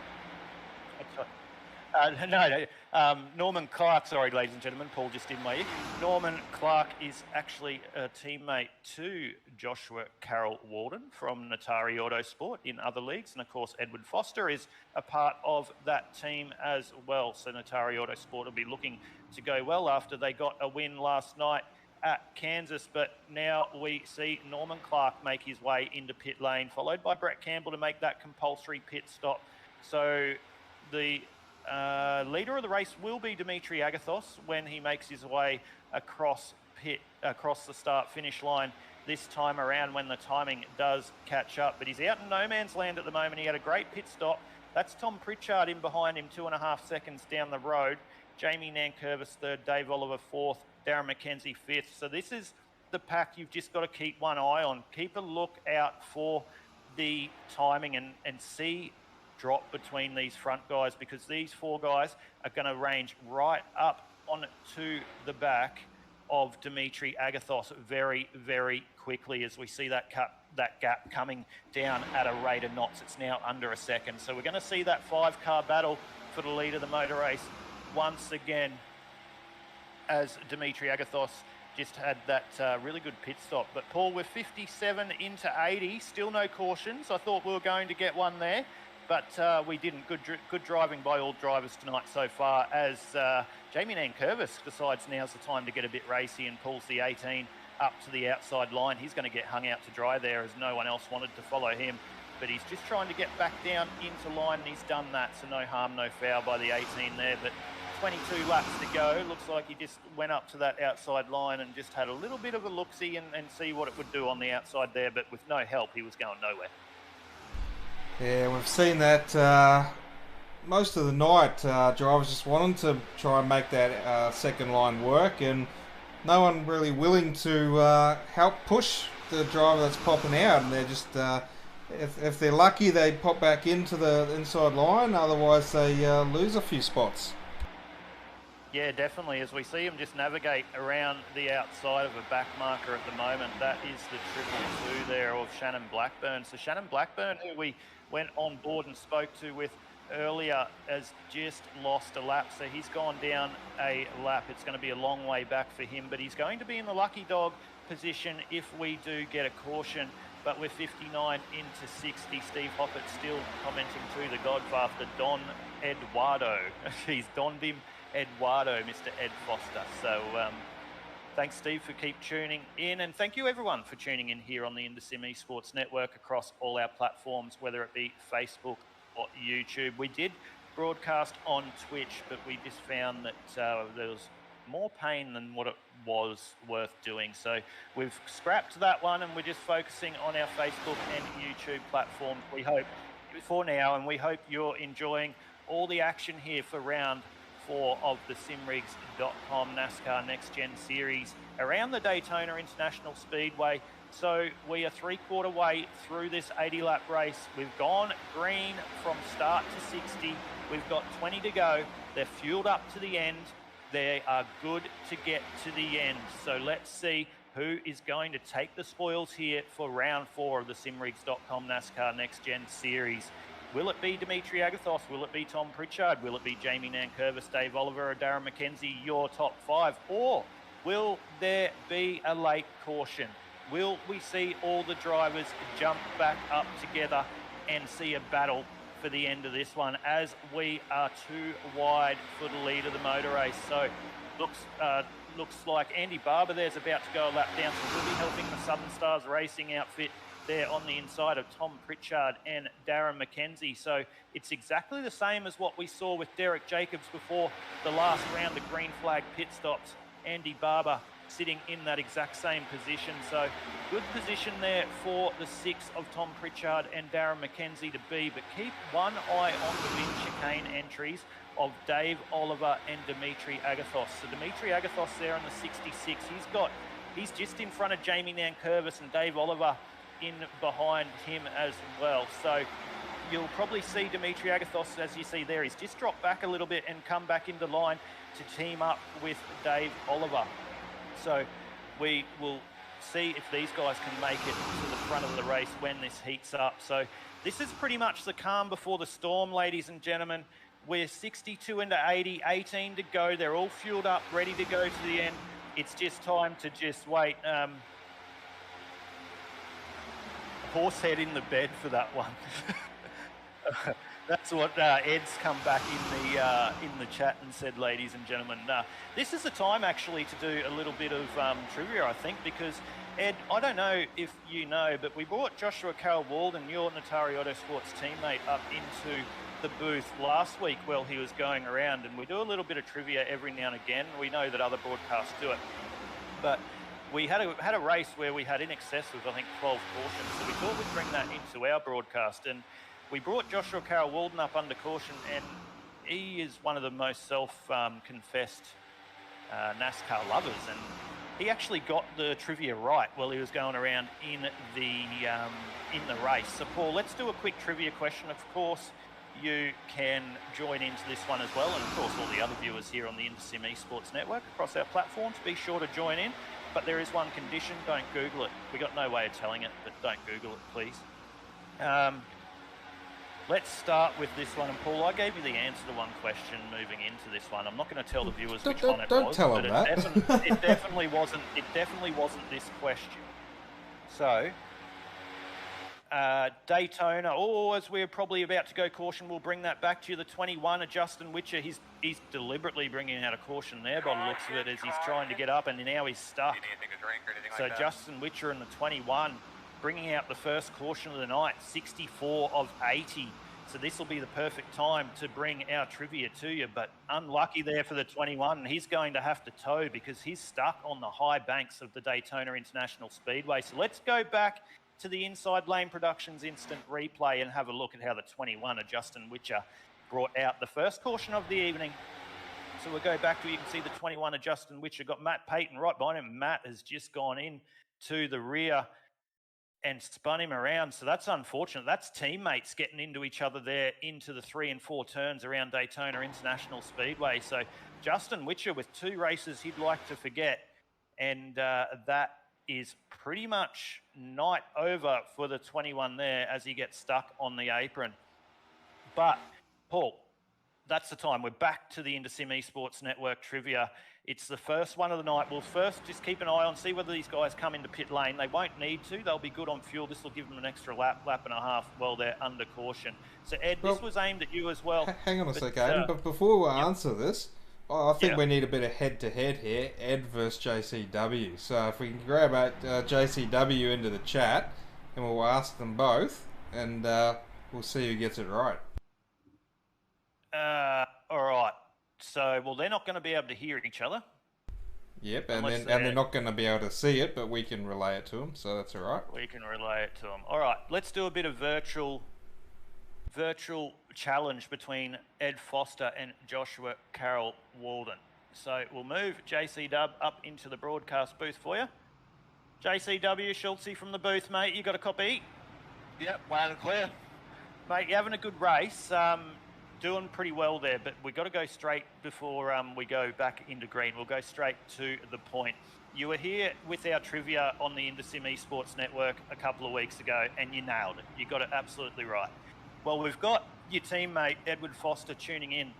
Norman Clark, sorry, ladies and gentlemen, Paul just in my ear. Norman Clark is actually a teammate to Joshua Carroll Walden from Natari Autosport in other leagues. And of course, Edward Foster is a part of that team as well. So Natari Autosport will be looking to go well after they got a win last night at Kansas. But now we see Norman Clark make his way into pit lane, followed by Brett Campbell to make that compulsory pit stop. So the leader of the race will be Dimitri Agathos when he makes his way across the start-finish line this time around when the timing does catch up. But he's out in no man's land at the moment. He had a great pit stop. That's Tom Pritchard in behind him, 2.5 seconds down the road. Jamie Nankervis third, Dave Oliver fourth, Darren McKenzie fifth. So this is the pack you've just got to keep one eye on. Keep a look out for the timing and see drop between these front guys, because these 4 guys are going to range right up onto the back of Dimitri Agathos very, very quickly as we see that gap coming down at a rate of knots. It's now under a second. So we're going to see that 5-car battle for the lead of the motor race once again as Dimitri Agathos just had that really good pit stop. But Paul, we're 57 into 80, still no cautions. I thought we were going to get one there, but we didn't. Good driving by all drivers tonight so far as Jamie Nankervis decides now's the time to get a bit racy and pulls the 18 up to the outside line. He's going to get hung out to dry there as no one else wanted to follow him. But he's just trying to get back down into line, and he's done that. So no harm, no foul by the 18 there. But 22 laps to go. Looks like he just went up to that outside line and just had a little bit of a look-see and see what it would do on the outside there. But with no help, he was going nowhere. Yeah, we've seen that most of the night. Drivers just wanting to try and make that second line work, and no one really willing to help push the driver that's popping out. And they're just, if they're lucky, they pop back into the inside line. Otherwise, they lose a few spots. Yeah, definitely. As we see him just navigate around the outside of a back marker at the moment, that is the 222 there of Shannon Blackburn. So Shannon Blackburn, who we went on board and spoke to with earlier, has just lost a lap. So he's gone down a lap. It's going to be a long way back for him, but he's going to be in the lucky dog position if we do get a caution. But we're 59 into 60. Steve Hoppett still commenting to the Godfather, Don Eduardo. He's donned him. Eduardo, Mr. Ed Foster. So thanks, Steve, for keep tuning in. And thank you, everyone, for tuning in here on the Indosim Esports Network across all our platforms, whether it be Facebook or YouTube. We did broadcast on Twitch, but we just found that there was more pain than what it was worth doing. So we've scrapped that one, and we're just focusing on our Facebook and YouTube platforms, we hope, for now. And we hope you're enjoying all the action here for round 4 of the simrigs.com NASCAR Next Gen Series around the Daytona International Speedway. So we are 3/4 way through this 80-lap race. We've gone green from start to 60. We've got 20 to go. They're fueled up to the end. They are good to get to the end. So let's see who is going to take the spoils here for round 4 of the simrigs.com NASCAR Next Gen Series. Will it be Dimitri Agathos? Will it be Tom Pritchard? Will it be Jamie Nankervis, Dave Oliver, or Darren McKenzie, your top 5? Or will there be a late caution? Will we see all the drivers jump back up together and see a battle for the end of this one, as we are too wide for the lead of the motor race? So looks like Andy Barber there's about to go a lap down, so we'll be helping the Southern Stars Racing outfit there on the inside of Tom Pritchard and Darren McKenzie. So it's exactly the same as what we saw with Derek Jacobs before the last round of green flag pit stops. Andy Barber sitting in that exact same position. So good position there for the 6 of Tom Pritchard and Darren McKenzie to be, but keep one eye on the win chicane entries of Dave Oliver and Dimitri Agathos. So Dimitri Agathos there on the 66. He's just in front of Jamie Nankervis and Dave Oliver in behind him as well. So you'll probably see Dimitri Agathos, as you see there, he's just dropped back a little bit and come back into line to team up with Dave Oliver. So we will see if these guys can make it to the front of the race when this heats up. So this is pretty much the calm before the storm, ladies and gentlemen. We're 62 into 80, 18 to go. They're all fueled up, ready to go to the end. It's just time to just wait. Horsehead in the bed for that one. That's what Ed's come back in the chat and said, ladies and gentlemen. This is the time actually to do a little bit of trivia, I think, because Ed, I don't know if you know, but we brought Joshua Carroll Walden, your Natari Autosports teammate, up into the booth last week while he was going around, and we do a little bit of trivia every now and again. We know that other broadcasts do it, but we had a race where we had in excess of, I think, 12 cautions, so we thought we'd bring that into our broadcast, and we brought Joshua Carroll Walden up under caution, and he is one of the most self-confessed NASCAR lovers, and he actually got the trivia right while he was going around in the race. So, Paul, let's do a quick trivia question. Of course, you can join into this one as well, and of course all the other viewers here on the InterSim Esports Network across our platforms, be sure to join in. But there is one condition: don't Google it. We got no way of telling it, but don't Google it, please. Let's start with this one. And Paul, I gave you the answer to one question moving into this one. I'm not going to tell the viewers which one it was. Don't tell them that. It definitely wasn't. It definitely wasn't this question. So, Daytona. As we're probably about to go caution, we'll bring that back to you. The 21, Justin Witcher. He's deliberately bringing out a caution there by the looks of it, as he's trying to get up, and now he's stuck. So Justin Witcher and the 21 bringing out the first caution of the night, 64 of 80. So this will be the perfect time to bring our trivia to you, but unlucky there for the 21. He's going to have to tow because he's stuck on the high banks of the Daytona International Speedway. So let's go back to the Inside Lane Productions instant replay and have a look at how the 21 of Justin Witcher brought out the first caution of the evening. So we'll go back to, you can see the 21 of Justin Witcher got Matt Payton right behind him. Matt has just gone in to the rear and spun him around. So that's unfortunate. That's teammates getting into each other there into the 3 and 4 turns around Daytona International Speedway. So Justin Witcher with 2 races he'd like to forget. And that is pretty much night over for the 21 there as he gets stuck on the apron. But, Paul, that's the time. We're back to the InterSim Esports Network trivia. It's the first one of the night. We'll first just keep an eye on, see whether these guys come into pit lane. They won't need to. They'll be good on fuel. This will give them an extra lap and a half while they're under caution. So, Ed, this was aimed at you as well. Hang on a second, but before we answer this, I think we need a bit of head-to-head here, Ed versus JCW. So if we can grab JCW into the chat, and we'll ask them both, and we'll see who gets it right. All right. So, well, they're not going to be able to hear each other. Yep, and they're not going to be able to see it, but we can relay it to them, so that's all right. We can relay it to them. All right, let's do a bit of virtual challenge between Ed Foster and Joshua Carroll Walden. So we'll move JC Dub up into the broadcast booth for you. JCW, Schultzy from the booth, mate. You got a copy? Yep, loud and clear. Mate, you're having a good race. Doing pretty well there, but we've got to go straight before we go back into green. We'll go straight to the point. You were here with our trivia on the InterSim Esports Network a couple of weeks ago, and you nailed it. You got it absolutely right. Well, we've got your teammate, Edward Foster, tuning in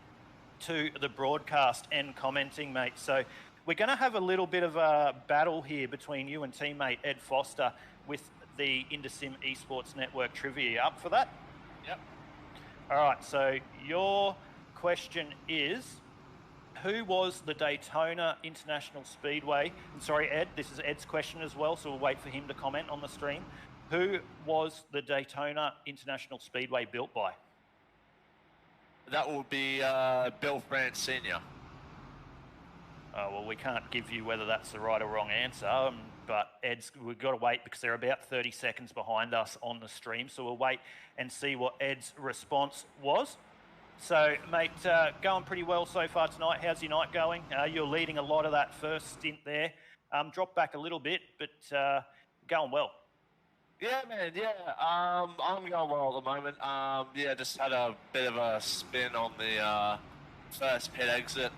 to the broadcast and commenting, mate. So we're going to have a little bit of a battle here between you and teammate Ed Foster with the InterSim Esports Network trivia. You up for that? Yep. All right, so your question is, who was the Daytona International Speedway? And sorry, Ed, this is Ed's question as well, so we'll wait for him to comment on the stream. Who was the Daytona International Speedway built by? That will be Bill France Sr. Oh, well, we can't give you whether that's the right or wrong answer, but we've got to wait because they're about 30 seconds behind us on the stream, so we'll wait and see what Ed's response was. So, mate, going pretty well so far tonight. How's your night going? You're leading a lot of that first stint there. Dropped back a little bit, but going well. Yeah, man. Yeah. I'm going well at the moment. Yeah, just had a bit of a spin on the first pit exit.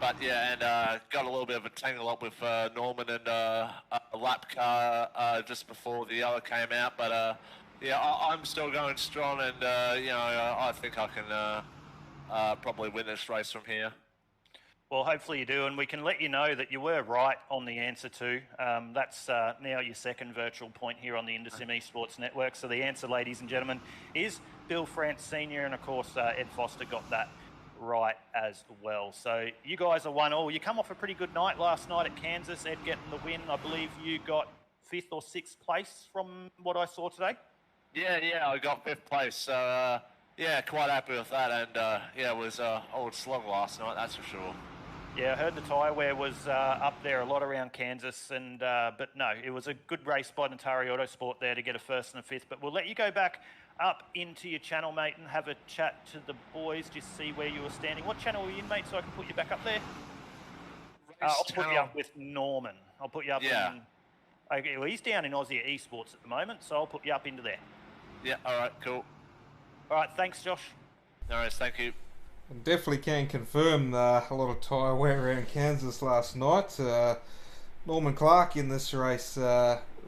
But yeah, and got a little bit of a tangle up with Norman and a lap car just before the yellow came out. But yeah, I'm still going strong, and I think I can probably win this race from here. Well, hopefully you do, and we can let you know that you were right on the answer to. That's now your second virtual point here on the Indersim Esports Network. So the answer, ladies and gentlemen, is Bill France Sr., and of course Ed Foster got that right as well. So you guys are 1-1. You come off a pretty good night last night at Kansas, Ed getting the win. I believe you got 5th or 6th place from what I saw today. Yeah, I got 5th place. So yeah, quite happy with that. And yeah, it was old slog last night, that's for sure. Yeah, I heard the tyre wear was up there a lot around Kansas, and but no, it was a good race by Natari Autosport there to get a 1st and a 5th. But we'll let you go back up into your channel, mate, and have a chat to the boys, just see where you were standing. What channel were you in, mate, so I can put you back up there? I'll put you up with Norman. I'll put you up in... Okay, well, he's down in Aussie Esports at the moment, so I'll put you up into there. Yeah, all right, cool. All right, thanks, Josh. No worries, thank you. Definitely can confirm a lot of tyre wear around Kansas last night. Norman Clark in this race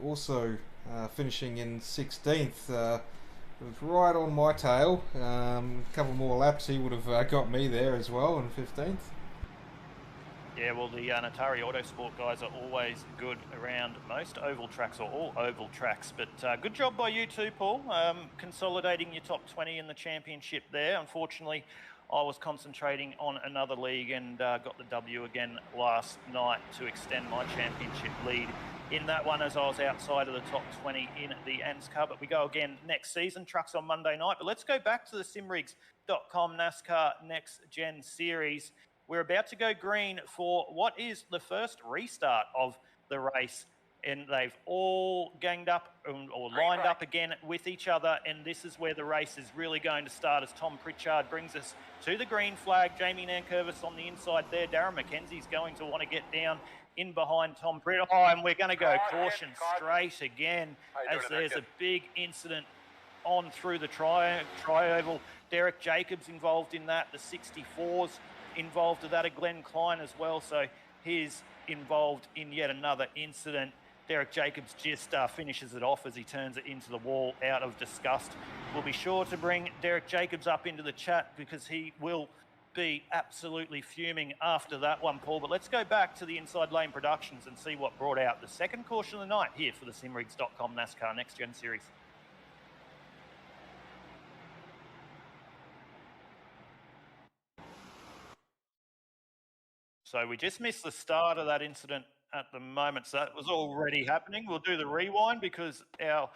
also finishing in 16th. It was right on my tail. A couple more laps he would have got me there as well in 15th. Yeah, well, the Natari Autosport guys are always good around most oval tracks, or all oval tracks. But good job by you too, Paul, consolidating your top 20 in the championship there. Unfortunately, I was concentrating on another league and got the W again last night to extend my championship lead in that one, as I was outside of the top 20 in the NASCAR. But we go again next season. Trucks on Monday night. But let's go back to the simrigs.com NASCAR Next Gen Series. We're about to go green for what is the first restart of the race. And they've all ganged up or lined up again with each other. And this is where the race is really going to start, as Tom Pritchard brings us to the green flag. Jamie Nankervis on the inside there. Darren McKenzie's going to want to get down in behind Tom Pritchard. Oh, and we're going to go caution straight again, as there's a big incident on through the tri-oval. Derek Jacobs involved in that. The 64s involved with that. Glenn Klein as well. So he's involved in yet another incident. Derek Jacobs just finishes it off as he turns it into the wall out of disgust. We'll be sure to bring Derek Jacobs up into the chat because he will be absolutely fuming after that one, Paul. But let's go back to the Inside Lane Productions and see what brought out the second caution of the night here for the simrigs.com NASCAR Next Gen Series. So we just missed the start of that incident at the moment. So that was already happening. We'll do the rewind because our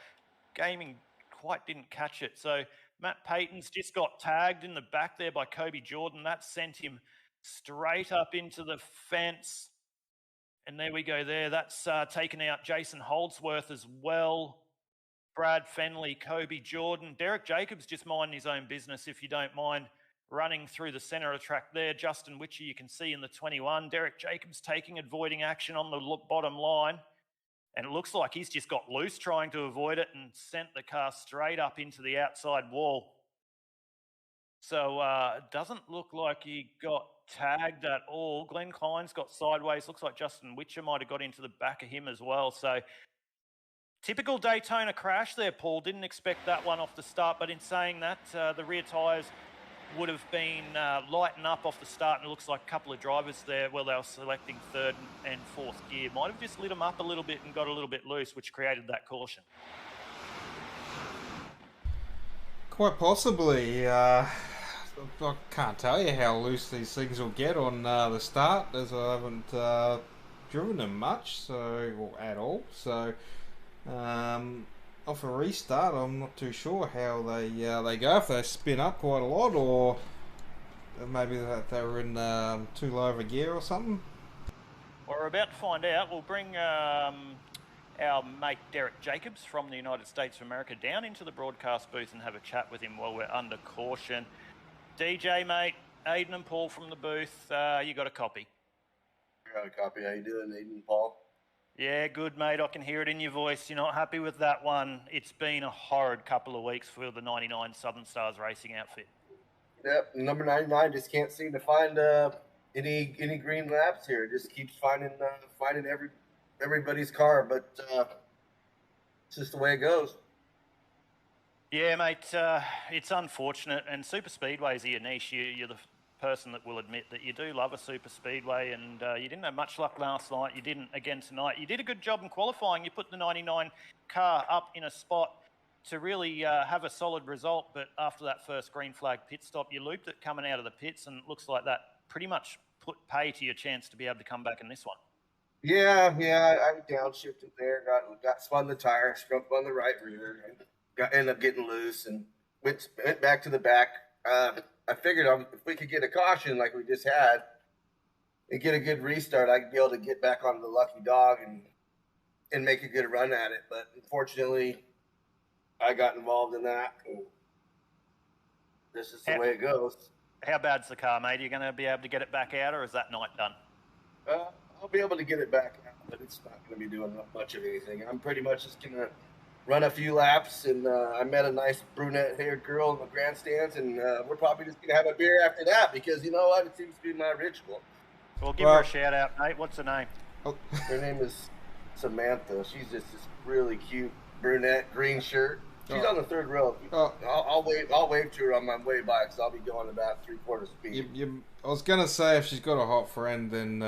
gaming quite didn't catch it. So Matt Payton's just got tagged in the back there by Kobe Jordan. That sent him straight up into the fence. And there we go there. That's taken out Jason Holdsworth as well. Brad Fenley, Kobe Jordan. Derek Jacobs just minding his own business, if you don't mind, running through the centre of the track there. Justin Witcher, you can see in the 21. Derek Jacobs taking avoiding action on the bottom line. And it looks like he's just got loose trying to avoid it and sent the car straight up into the outside wall. So it doesn't look like he got tagged at all. Glenn Klein's got sideways. Looks like Justin Witcher might have got into the back of him as well. So typical Daytona crash there, Paul. Didn't expect that one off the start. But in saying that, the rear tyres would have been lighting up off the start, and it looks like a couple of drivers there, well, they were selecting 3rd and 4th gear, might have just lit them up a little bit and got a little bit loose, which created that caution. Quite possibly. I can't tell you how loose these things will get on the start, as I haven't driven them much, or at all. So off a restart, I'm not too sure how they go. If they spin up quite a lot, or maybe that they were in too low of a gear or something. Well, we're about to find out. We'll bring our mate Derek Jacobs from the United States of America down into the broadcast booth and have a chat with him while we're under caution. DJ, mate, Aiden and Paul from the booth, you got a copy? I got a copy. How you doing, Aiden and Paul? Yeah, good, mate. I can hear it in your voice. You're not happy with that one. It's been a horrid couple of weeks for the 99 Southern Stars Racing outfit. Yep, number 99 just can't seem to find any green laps here. It just keeps finding everybody's car, but it's just the way it goes. Yeah, mate, it's unfortunate, and super speedways are your niche. You're the person that will admit that you do love a super speedway, and you didn't have much luck last night. You didn't again tonight. You did a good job in qualifying. You put the 99 car up in a spot to really have a solid result, but after that first green flag pit stop, you looped it coming out of the pits, and it looks like that pretty much put pay to your chance to be able to come back in this one. Yeah, I downshifted there, got spun the tire, spun the right rear, and ended up getting loose and went back to the back. I figured if we could get a caution like we just had and get a good restart, I'd be able to get back onto the lucky dog and make a good run at it. But unfortunately, I got involved in that. This is the way it goes. How bad's the car, mate? Are you going to be able to get it back out, or is that night done? I'll be able to get it back out, but it's not going to be doing much of anything. I'm pretty much just going to run a few laps, and I met a nice brunette-haired girl in the grandstands, and we're probably just going to have a beer after that because, you know what, it seems to be my ritual. Well, give her a shout-out, mate. What's her name? Her name is Samantha. She's just this really cute brunette, green shirt. She's on the third row. I'll wave to her on my way by because I'll be going about 3/4 speed. I was going to say if she's got a hot friend, then,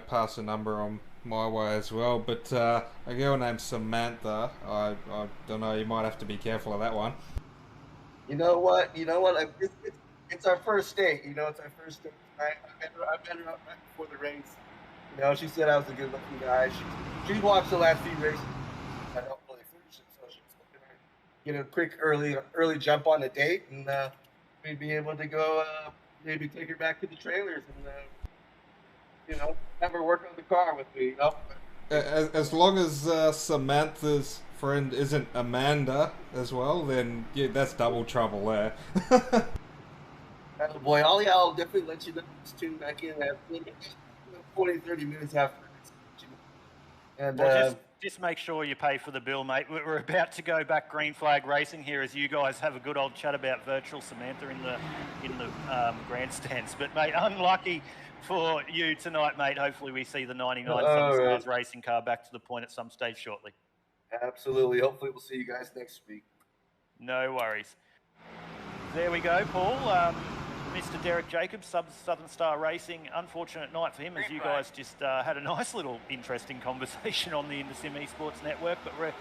pass a number on my way as well. But a girl named Samantha, I don't know, you might have to be careful of that one. You know what? It's our first date. It's our first date. I met her up right before the race. She said I was a good-looking guy. She watched the last few races. I don't really finish it, so she's going to get a quick early jump on a date, and we'd be able to go maybe take her back to the trailers and have her work on the car with me. As long as Samantha's friend isn't Amanda as well, then yeah, that's double trouble there. Oh boy, I'll definitely let you know this tune back in at 20-30 minutes after. And just make sure you pay for the bill, mate. We're about to go back green flag racing here as you guys have a good old chat about virtual Samantha in the grandstands. But mate, unlucky for you tonight, mate. Hopefully we see the 99 Southern Stars racing car back to the point at some stage shortly. Absolutely. Hopefully we'll see you guys next week. No worries. There we go, Paul. Mr. Derek Jacobs, Southern Star Racing. Unfortunate night for him, as you guys just had a nice little interesting conversation on the InterSim Esports Network. But we're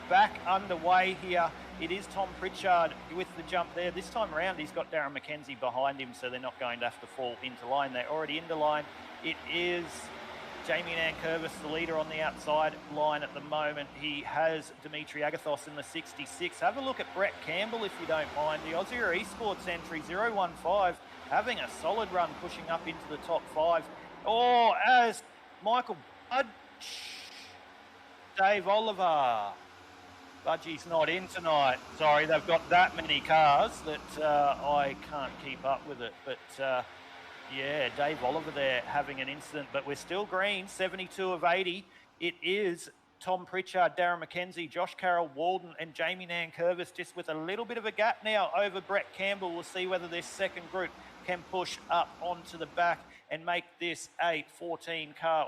back underway here. It is Tom Pritchard with the jump there. This time around, he's got Darren McKenzie behind him, so they're not going to have to fall into line. They're already into line. It is Jamie Nankervis, the leader on the outside line at the moment. He has Dimitri Agathos in the 66. Have a look at Brett Campbell, if you don't mind. The Aussie Esports entry, 015, having a solid run, pushing up into the top 5. Oh, as Michael Budge, Dave Oliver. Budgie's not in tonight. Sorry, they've got that many cars that I can't keep up with it. But yeah, Dave Oliver there having an incident, but we're still green, 72 of 80. It is Tom Pritchard, Darren McKenzie, Josh Carroll, Walden, and Jamie Nankervis just with a little bit of a gap now over Brett Campbell. We'll see whether this second group can push up onto the back and make this a 13-car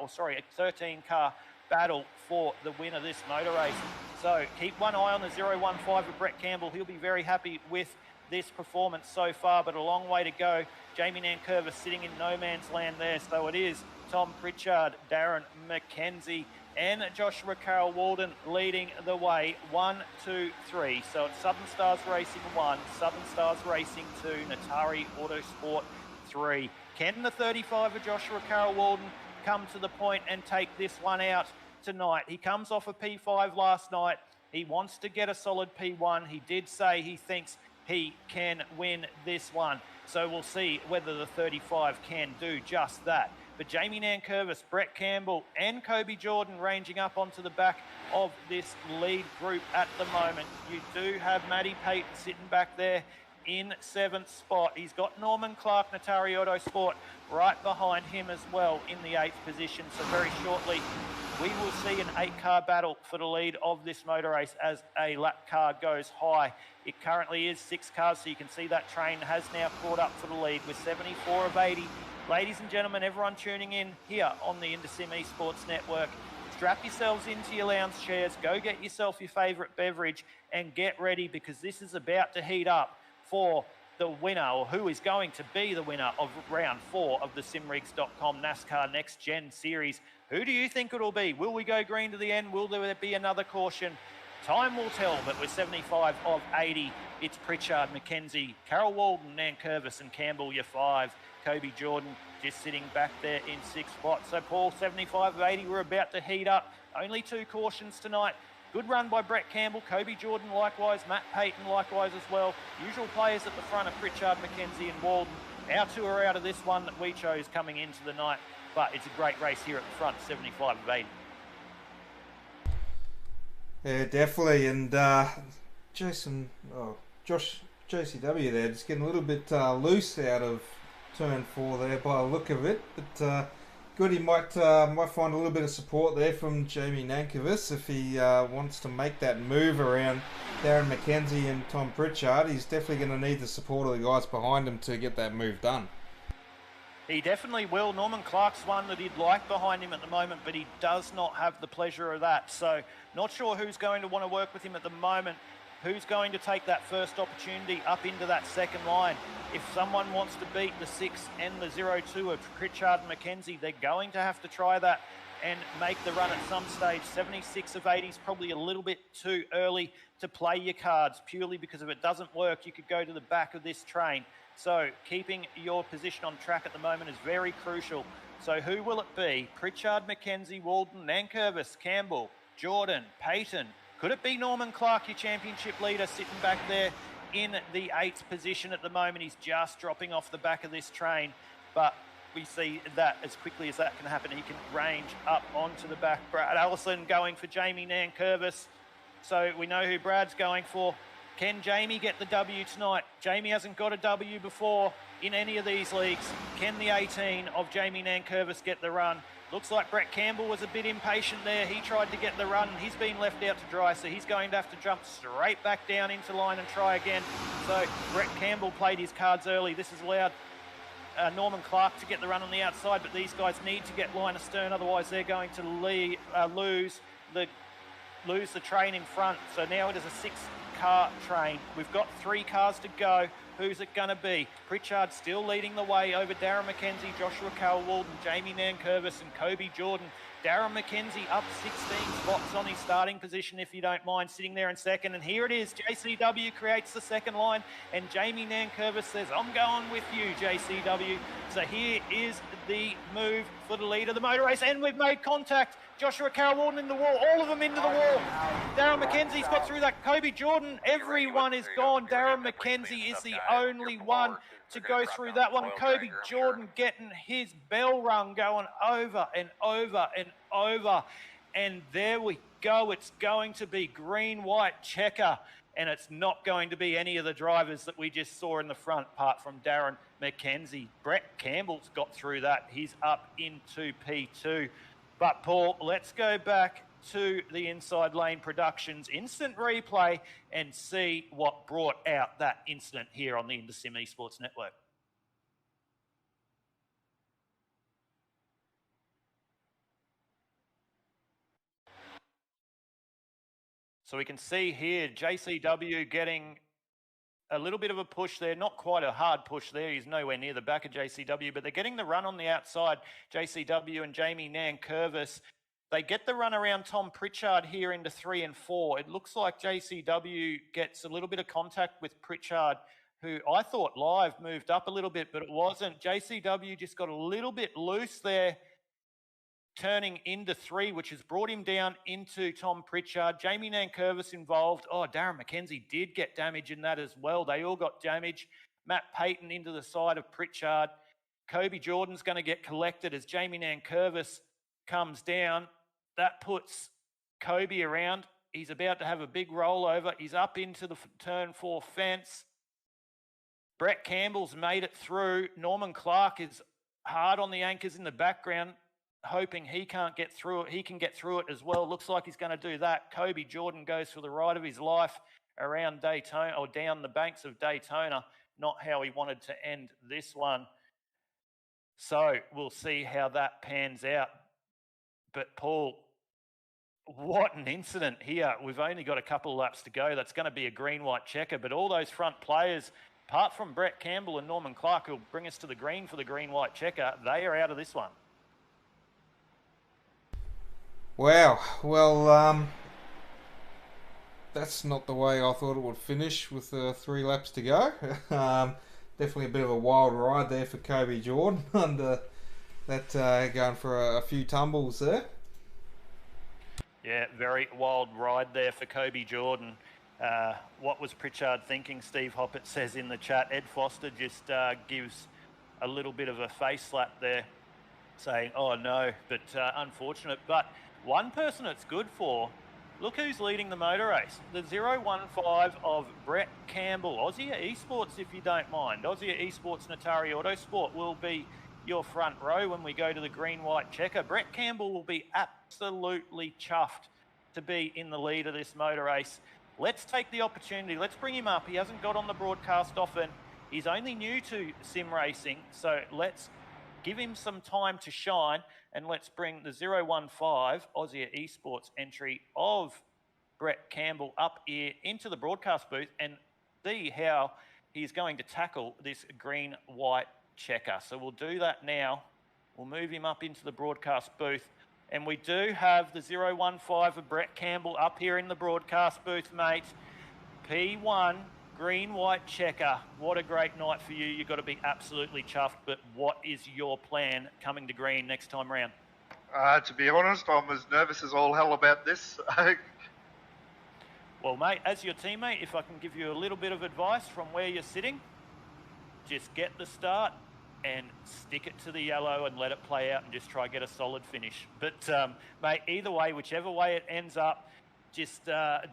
battle for the win of this motor race. So keep one eye on the 015 of Brett Campbell. He'll be very happy with this performance so far, but a long way to go. Jamie Nankervis sitting in no man's land there. So it is Tom Pritchard, Darren McKenzie, and Joshua Carroll Walden leading the way. 1, 2, 3. So it's Southern Stars Racing 1, Southern Stars Racing 2, Natari Autosport 3. Can the 35 of Joshua Carroll Walden come to the point and take this one out tonight? He comes off a P5 last night. He wants to get a solid P1. He did say he thinks he can win this one. So we'll see whether the 35 can do just that. But Jamie Nankervis, Brett Campbell and Kobe Jordan ranging up onto the back of this lead group at the moment. You do have Matty Payton sitting back there in 7th spot. He's got Norman Clark, Natari Autosport, right behind him as well in the 8th position. So very shortly we will see an 8-car battle for the lead of this motor race as a lap car goes high. It currently is 6 cars, so you can see that train has now caught up for the lead with 74 of 80. Ladies and gentlemen, everyone tuning in here on the Indesim Esports Network, strap yourselves into your lounge chairs, go get yourself your favourite beverage and get ready, because this is about to heat up for the winner, or who is going to be the winner of round 4 of the simrigs.com NASCAR Next Gen Series. Who do you think it'll be? Will we go green to the end? Will there be another caution? Time will tell, but with 75 of 80, it's Pritchard, McKenzie, Carol Walden, Nankervis and Campbell, your 5. Kobe Jordan just sitting back there in 6th spot. So Paul, 75 of 80, we're about to heat up. Only 2 cautions tonight. Good run by Brett Campbell, Kobe Jordan likewise, Matt Payton likewise as well. Usual players at the front of Pritchard, McKenzie and Walden. Our 2 are out of this one that we chose coming into the night, but it's a great race here at the front, 75 of 80. Yeah, definitely. And Josh JCW there, just getting a little bit loose out of turn 4 there by the look of it. But good, he might find a little bit of support there from Jamie Nankervis if he wants to make that move around Darren McKenzie and Tom Pritchard. He's definitely going to need the support of the guys behind him to get that move done. He definitely will. Norman Clark's one that he'd like behind him at the moment, but he does not have the pleasure of that. So not sure who's going to want to work with him at the moment. Who's going to take that first opportunity up into that second line? If someone wants to beat the 6 and the 0-2 of Pritchard and McKenzie, they're going to have to try that and make the run at some stage. 76 of 80 is probably a little bit too early to play your cards, purely because if it doesn't work, you could go to the back of this train. So keeping your position on track at the moment is very crucial. So who will it be? Pritchard, McKenzie, Walden, Nankervis, Campbell, Jordan, Payton. Could it be Norman Clark, your championship leader, sitting back there in the 8th position at the moment? He's just dropping off the back of this train, but we see that as quickly as that can happen, he can range up onto the back. Brad Allison going for Jamie Nankervis. So we know who Brad's going for. Can Jamie get the W tonight? Jamie hasn't got a W before in any of these leagues. Can the 18 of Jamie Nankervis get the run? Looks like Brett Campbell was a bit impatient there. He tried to get the run. He's been left out to dry, so he's going to have to jump straight back down into line and try again. So Brett Campbell played his cards early. This has allowed Norman Clark to get the run on the outside, but these guys need to get line astern, otherwise they're going to lose the train in front. So now it is a 6-car train. We've got 3 cars to go. Who's it going to be? Pritchard still leading the way over Darren McKenzie, Joshua Carroll Walden, Jamie Nankervis and Kobe Jordan. Darren McKenzie up 16 spots on his starting position, if you don't mind, sitting there in second. And here it is. JCW creates the second line, and Jamie Nankervis says, I'm going with you, JCW. So here is the move for the lead of the motor race, and we've made contact. Joshua Carroll Walden in the wall, all of them into the wall. Darren McKenzie's got through that. Kobe Jordan, everyone is gone. Darren McKenzie is the only one to go through that one. Kobe Jordan getting his bell rung, going over and over and over. And there we go. It's going to be green-white checker, and it's not going to be any of the drivers that we just saw in the front, apart from Darren McKenzie. Brett Campbell's got through that. He's up into P2. But, Paul, let's go back to the Inside Lane Productions instant replay and see what brought out that incident here on the Indesim Esports Network. So we can see here JCW getting a little bit of a push there, not quite a hard push there. He's nowhere near the back of JCW, but they're getting the run on the outside. JCW and Jamie Nankervis. They get the run around Tom Pritchard here into 3 and 4. It looks like JCW gets a little bit of contact with Pritchard, who I thought live moved up a little bit, but it wasn't. JCW just got a little bit loose there, turning into 3, which has brought him down into Tom Pritchard. Jamie Nankervis involved. Oh, Darren McKenzie did get damage in that as well. They all got damage. Matt Payton into the side of Pritchard. Kobe Jordan's going to get collected as Jamie Nankervis comes down. That puts Kobe around. He's about to have a big rollover. He's up into the turn 4 fence. Brett Campbell's made it through. Norman Clark is hard on the anchors in the background. hoping he can't get through it. He can get through it as well. Looks like he's going to do that. Kobe Jordan goes for the ride of his life around Daytona, or down the banks of Daytona. Not how he wanted to end this one. So we'll see how that pans out. But Paul, what an incident here. We've only got a couple of laps to go. That's going to be a green-white checker. But all those front players, apart from Brett Campbell and Norman Clark, who'll bring us to the green for the green-white checker, they are out of this one. Wow. Well, that's not the way I thought it would finish with 3 laps to go. Definitely a bit of a wild ride there for Kobe Jordan under that going for a few tumbles there. Yeah, very wild ride there for Kobe Jordan. What was Pritchard thinking? Steve Hoppett says in the chat. Ed Foster just gives a little bit of a face slap there, saying, oh no, but unfortunate. But one person it's good for, look who's leading the motor race. The 015 of Brett Campbell. Aussie Esports, if you don't mind. Aussie Esports and Atari Autosport will be your front row when we go to the green-white checker. Brett Campbell will be absolutely chuffed to be in the lead of this motor race. Let's take the opportunity. Let's bring him up. He hasn't got on the broadcast often. He's only new to sim racing, so let's give him some time to shine, and let's bring the 015 Aussie Esports entry of Brett Campbell up here into the broadcast booth and see how he's going to tackle this green-white checker. So we'll do that now. We'll move him up into the broadcast booth, and we do have the 015 of Brett Campbell up here in the broadcast booth, mate. P1 green-white checker. What a great night for you. You've got to be absolutely chuffed, but what is your plan coming to green next time round? To be honest, I'm as nervous as all hell about this. Well, mate, as your teammate, if I can give you a little bit of advice from where you're sitting, just get the start and stick it to the yellow and let it play out and just try to get a solid finish. But, mate, either way, whichever way it ends up, just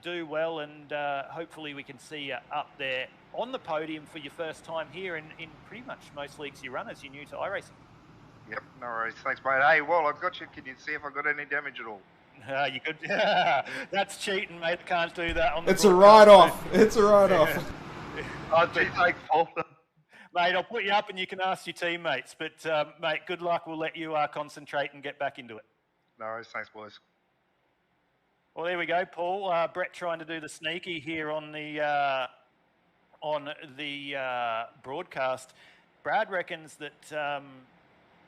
do well, and hopefully we can see you up there on the podium for your first time here in pretty much most leagues you run as you're new to iRacing. Yep, no worries. Thanks, mate. Hey, well, I've got you. Can you see if I got any damage at all? You could. That's cheating, mate. Can't do that on the It's a write-off. It's a write-off. Oh, gee, thanks, Paul. Mate, I'll put you up and you can ask your teammates. But, mate, good luck. We'll let you concentrate and get back into it. No worries. Thanks, boys. Well, there we go, Paul. Brett trying to do the sneaky here on the broadcast. Brad reckons that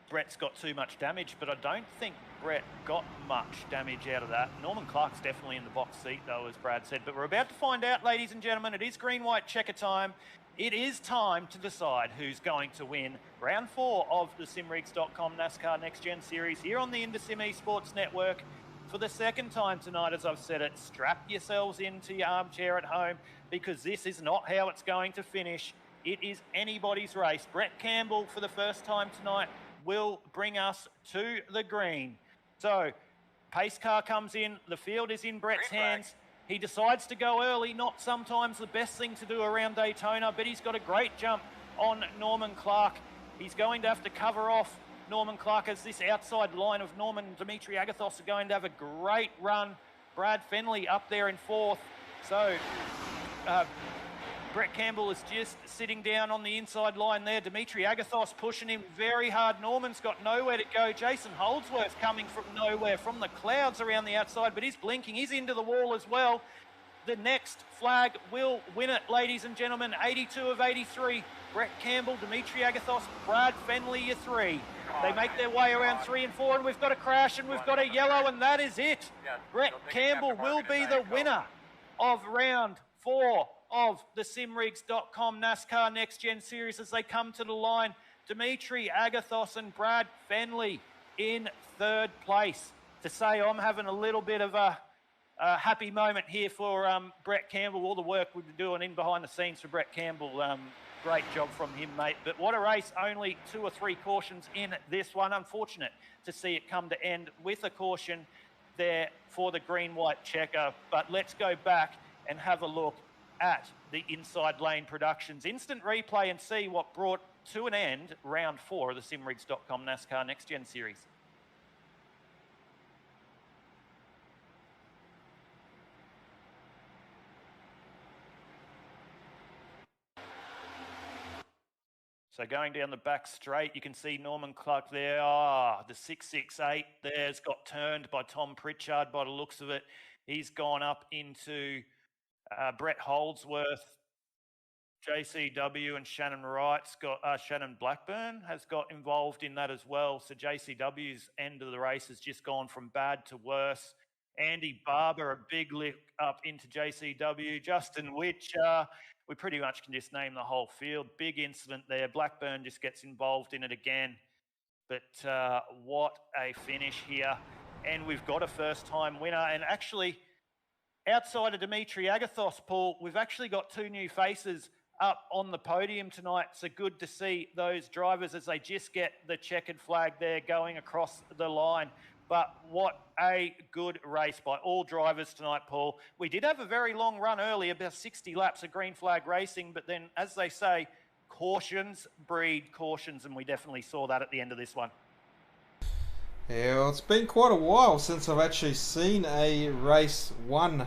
Brett's got too much damage, but I don't think Brett got much damage out of that. Norman Clark's definitely in the box seat, though, as Brad said. But we're about to find out, ladies and gentlemen. It is green-white checker time. It is time to decide who's going to win round 4 of the SimRigs.com NASCAR Next Gen Series here on the InterSim Esports Network. For the second time tonight, as I've said it, strap yourselves into your armchair at home, because this is not how it's going to finish. It is anybody's race. Brett Campbell, for the first time tonight, will bring us to the green. So, pace car comes in. The field is in Brett's hands. He decides to go early. Not sometimes the best thing to do around Daytona, but he's got a great jump on Norman Clark. He's going to have to cover off Norman Clark, as this outside line of Norman and Dimitri Agathos are going to have a great run. Brad Fenley up there in 4th. So Brett Campbell is just sitting down on the inside line there. Dimitri Agathos pushing him very hard. Norman's got nowhere to go. Jason Holdsworth coming from nowhere, from the clouds around the outside, but he's blinking. He's into the wall as well. The next flag will win it, ladies and gentlemen. 82 of 83. Brett Campbell, Dimitri Agathos, Brad Fenley, your 3. They make their way around 3 and 4, and we've got a crash, and we've got a yellow, and that is it. Brett Campbell will be the winner of round 4 of the SimRigs.com NASCAR Next Gen Series as they come to the line. Dimitri Agathos and Brad Fenley in 3rd place. To say I'm having a little bit of a happy moment here for Brett Campbell. All the work we've been doing in behind the scenes for Brett Campbell. Great job from him, mate. But what a race. Only 2 or 3 cautions in this one. Unfortunate to see it come to end with a caution there for the green-white checker. But let's go back and have a look at the Inside Lane Productions instant replay and see what brought to an end round 4 of the SimRigs.com NASCAR Next Gen Series. So going down the back straight, you can see Norman Clark there. The 668 there's got turned by Tom Pritchard by the looks of it. He's gone up into Brett Holdsworth, JCW, and Shannon Wright's got Shannon Blackburn has got involved in that as well. So JCW's end of the race has just gone from bad to worse. Andy Barber, a big lick up into JCW. Justin Witch, we pretty much can just name the whole field. Big incident there. Blackburn just gets involved in it again. But what a finish here. And we've got a first-time winner. And actually, outside of Dimitri Agathos, Paul, we've actually got two new faces up on the podium tonight. So good to see those drivers as they just get the checkered flag there going across the line. But what a good race by all drivers tonight, Paul. We did have a very long run early, about 60 laps of green flag racing, but then, as they say, cautions breed cautions, and we definitely saw that at the end of this one. Yeah, well, it's been quite a while since I've actually seen a race won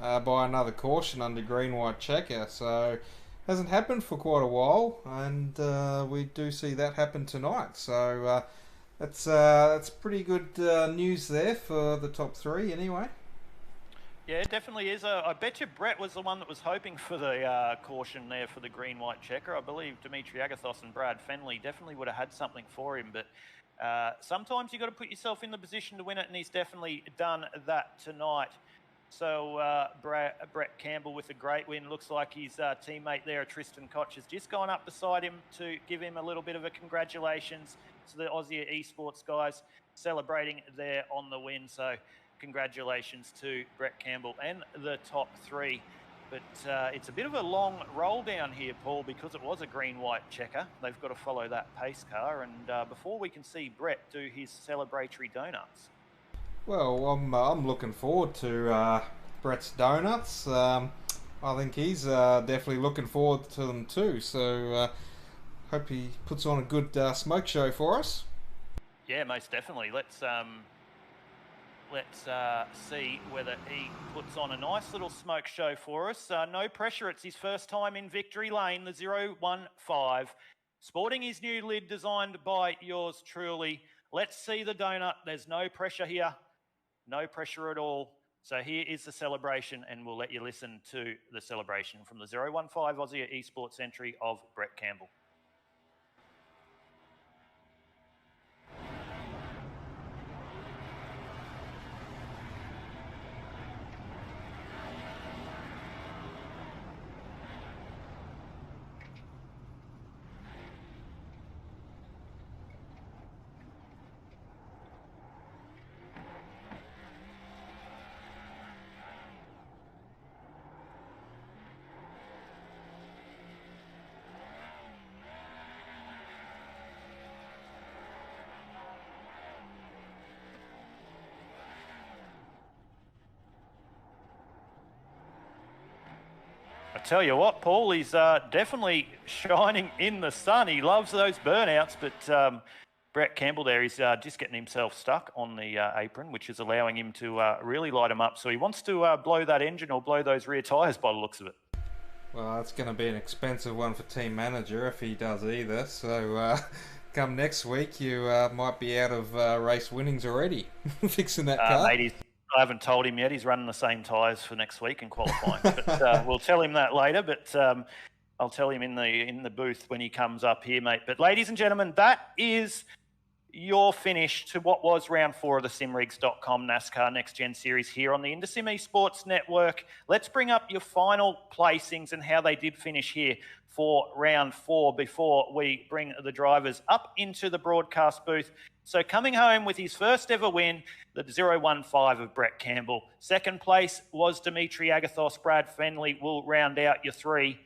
by another caution under green-white checker, so hasn't happened for quite a while, and we do see that happen tonight. So that's pretty good news there for the top three, anyway. Yeah, it definitely is. I bet you Brett was the one that was hoping for the caution there for the green-white checker. I believe Dimitri Agathos and Brad Fenley definitely would have had something for him, but sometimes you've got to put yourself in the position to win it, and he's definitely done that tonight. So Brett Campbell with a great win. Looks like his teammate there, Tristan Koch, has just gone up beside him to give him a little bit of a congratulations to the Aussie Esports guys celebrating there on the win. So congratulations to Brett Campbell and the top three. But it's a bit of a long roll down here, Paul, because it was a green-white checker. They've got to follow that pace car. And before we can see Brett do his celebratory donuts. Well, I'm looking forward to Brett's donuts. I think he's definitely looking forward to them too. So hope he puts on a good smoke show for us. Yeah, most definitely. Let's see whether he puts on a nice little smoke show for us. No pressure. It's his first time in victory lane, the 015. Sporting his new lid designed by yours truly. Let's see the donut. There's no pressure here. No pressure at all. So here is the celebration, and we'll let you listen to the celebration from the 015 Aussie Esports entry of Brett Campbell. Tell you what, Paul, he's definitely shining in the sun. He loves those burnouts, but Brett Campbell there is just getting himself stuck on the apron, which is allowing him to really light him up. So he wants to blow that engine or blow those rear tyres by the looks of it. Well, that's going to be an expensive one for team manager if he does either. So come next week, you might be out of race winnings already fixing that car. Ladies, I haven't told him yet. He's running the same tyres for next week in qualifying. But we'll tell him that later. But I'll tell him in the booth when he comes up here, mate. But ladies and gentlemen, that is your finish to what was round 4 of the simrigs.com NASCAR Next Gen Series here on the InterSim Esports Network. Let's bring up your final placings and how they did finish here for round 4 before we bring the drivers up into the broadcast booth. So coming home with his first ever win, the 015 of Brett Campbell. Second place was Dimitri Agathos. Brad Fenley will round out your 3.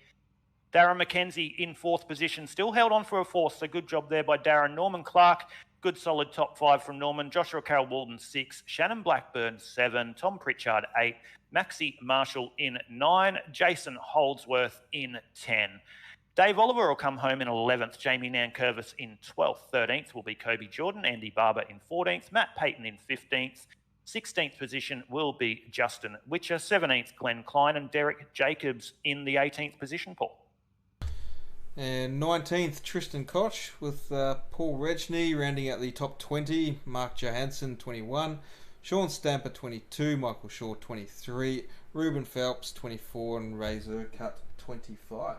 Darren McKenzie in 4th position, still held on for a 4th, so good job there by Darren. Norman Clark, good solid top 5 from Norman. Joshua Carroll Walden 6, Shannon Blackburn 7, Tom Pritchard 8, Maxie Marshall in 9, Jason Holdsworth in 10. Dave Oliver will come home in 11th, Jamie Nankervis in 12th, 13th will be Kobe Jordan, Andy Barber in 14th, Matt Payton in 15th, 16th position will be Justin Witcher, 17th Glenn Klein and Derek Jacobs in the 18th position, Paul. And 19th, Tristan Koch with Paul Regny rounding out the top 20. Mark Johansson, 21. Sean Stamper, 22. Michael Shaw, 23. Ruben Phelps, 24. And Razor Cut, 25.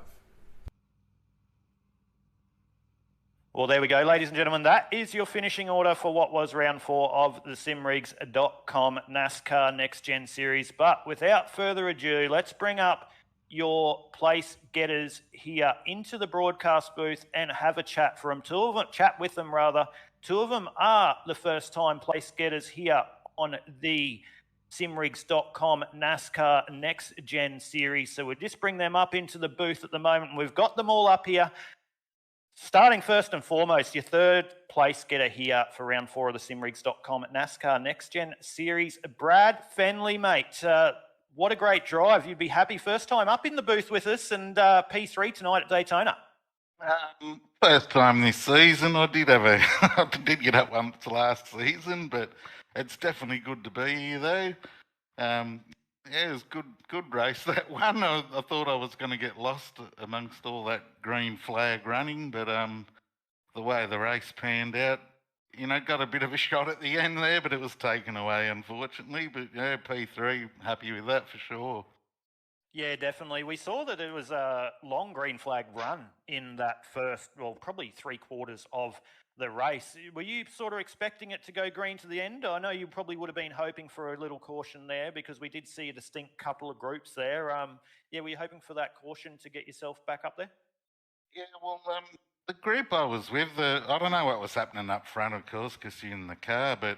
Well, there we go, ladies and gentlemen. That is your finishing order for what was round 4 of the simrigs.com NASCAR Next Gen Series. But without further ado, let's bring up your place getters here into the broadcast booth and have a chat for them. Chat with them rather. Two of them are the first time place getters here on the simrigs.com NASCAR Next Gen Series. So we'll just bring them up into the booth at the moment. We've got them all up here. Starting first and foremost, your third place getter here for round 4 of the simrigs.com NASCAR Next Gen Series, Brad Fenley, mate. What a great drive. You'd be happy first time up in the booth with us and P3 tonight at Daytona. First time this season. I did get up once last season, but it's definitely good to be here though. Yeah, it was good race that one. I thought I was going to get lost amongst all that green flag running, but the way the race panned out, got a bit of a shot at the end there, but it was taken away unfortunately. But yeah, P3, happy with that for sure. Yeah, definitely. We saw that it was a long green flag run in that first, well, probably 3/4 of the race. Were you sort of expecting it to go green to the end? I know you probably would have been hoping for a little caution there because we did see a distinct couple of groups there. Yeah, were you hoping for that caution to get yourself back up there? Yeah, well, the group I was with, I don't know what was happening up front, of course, because you're in the car, but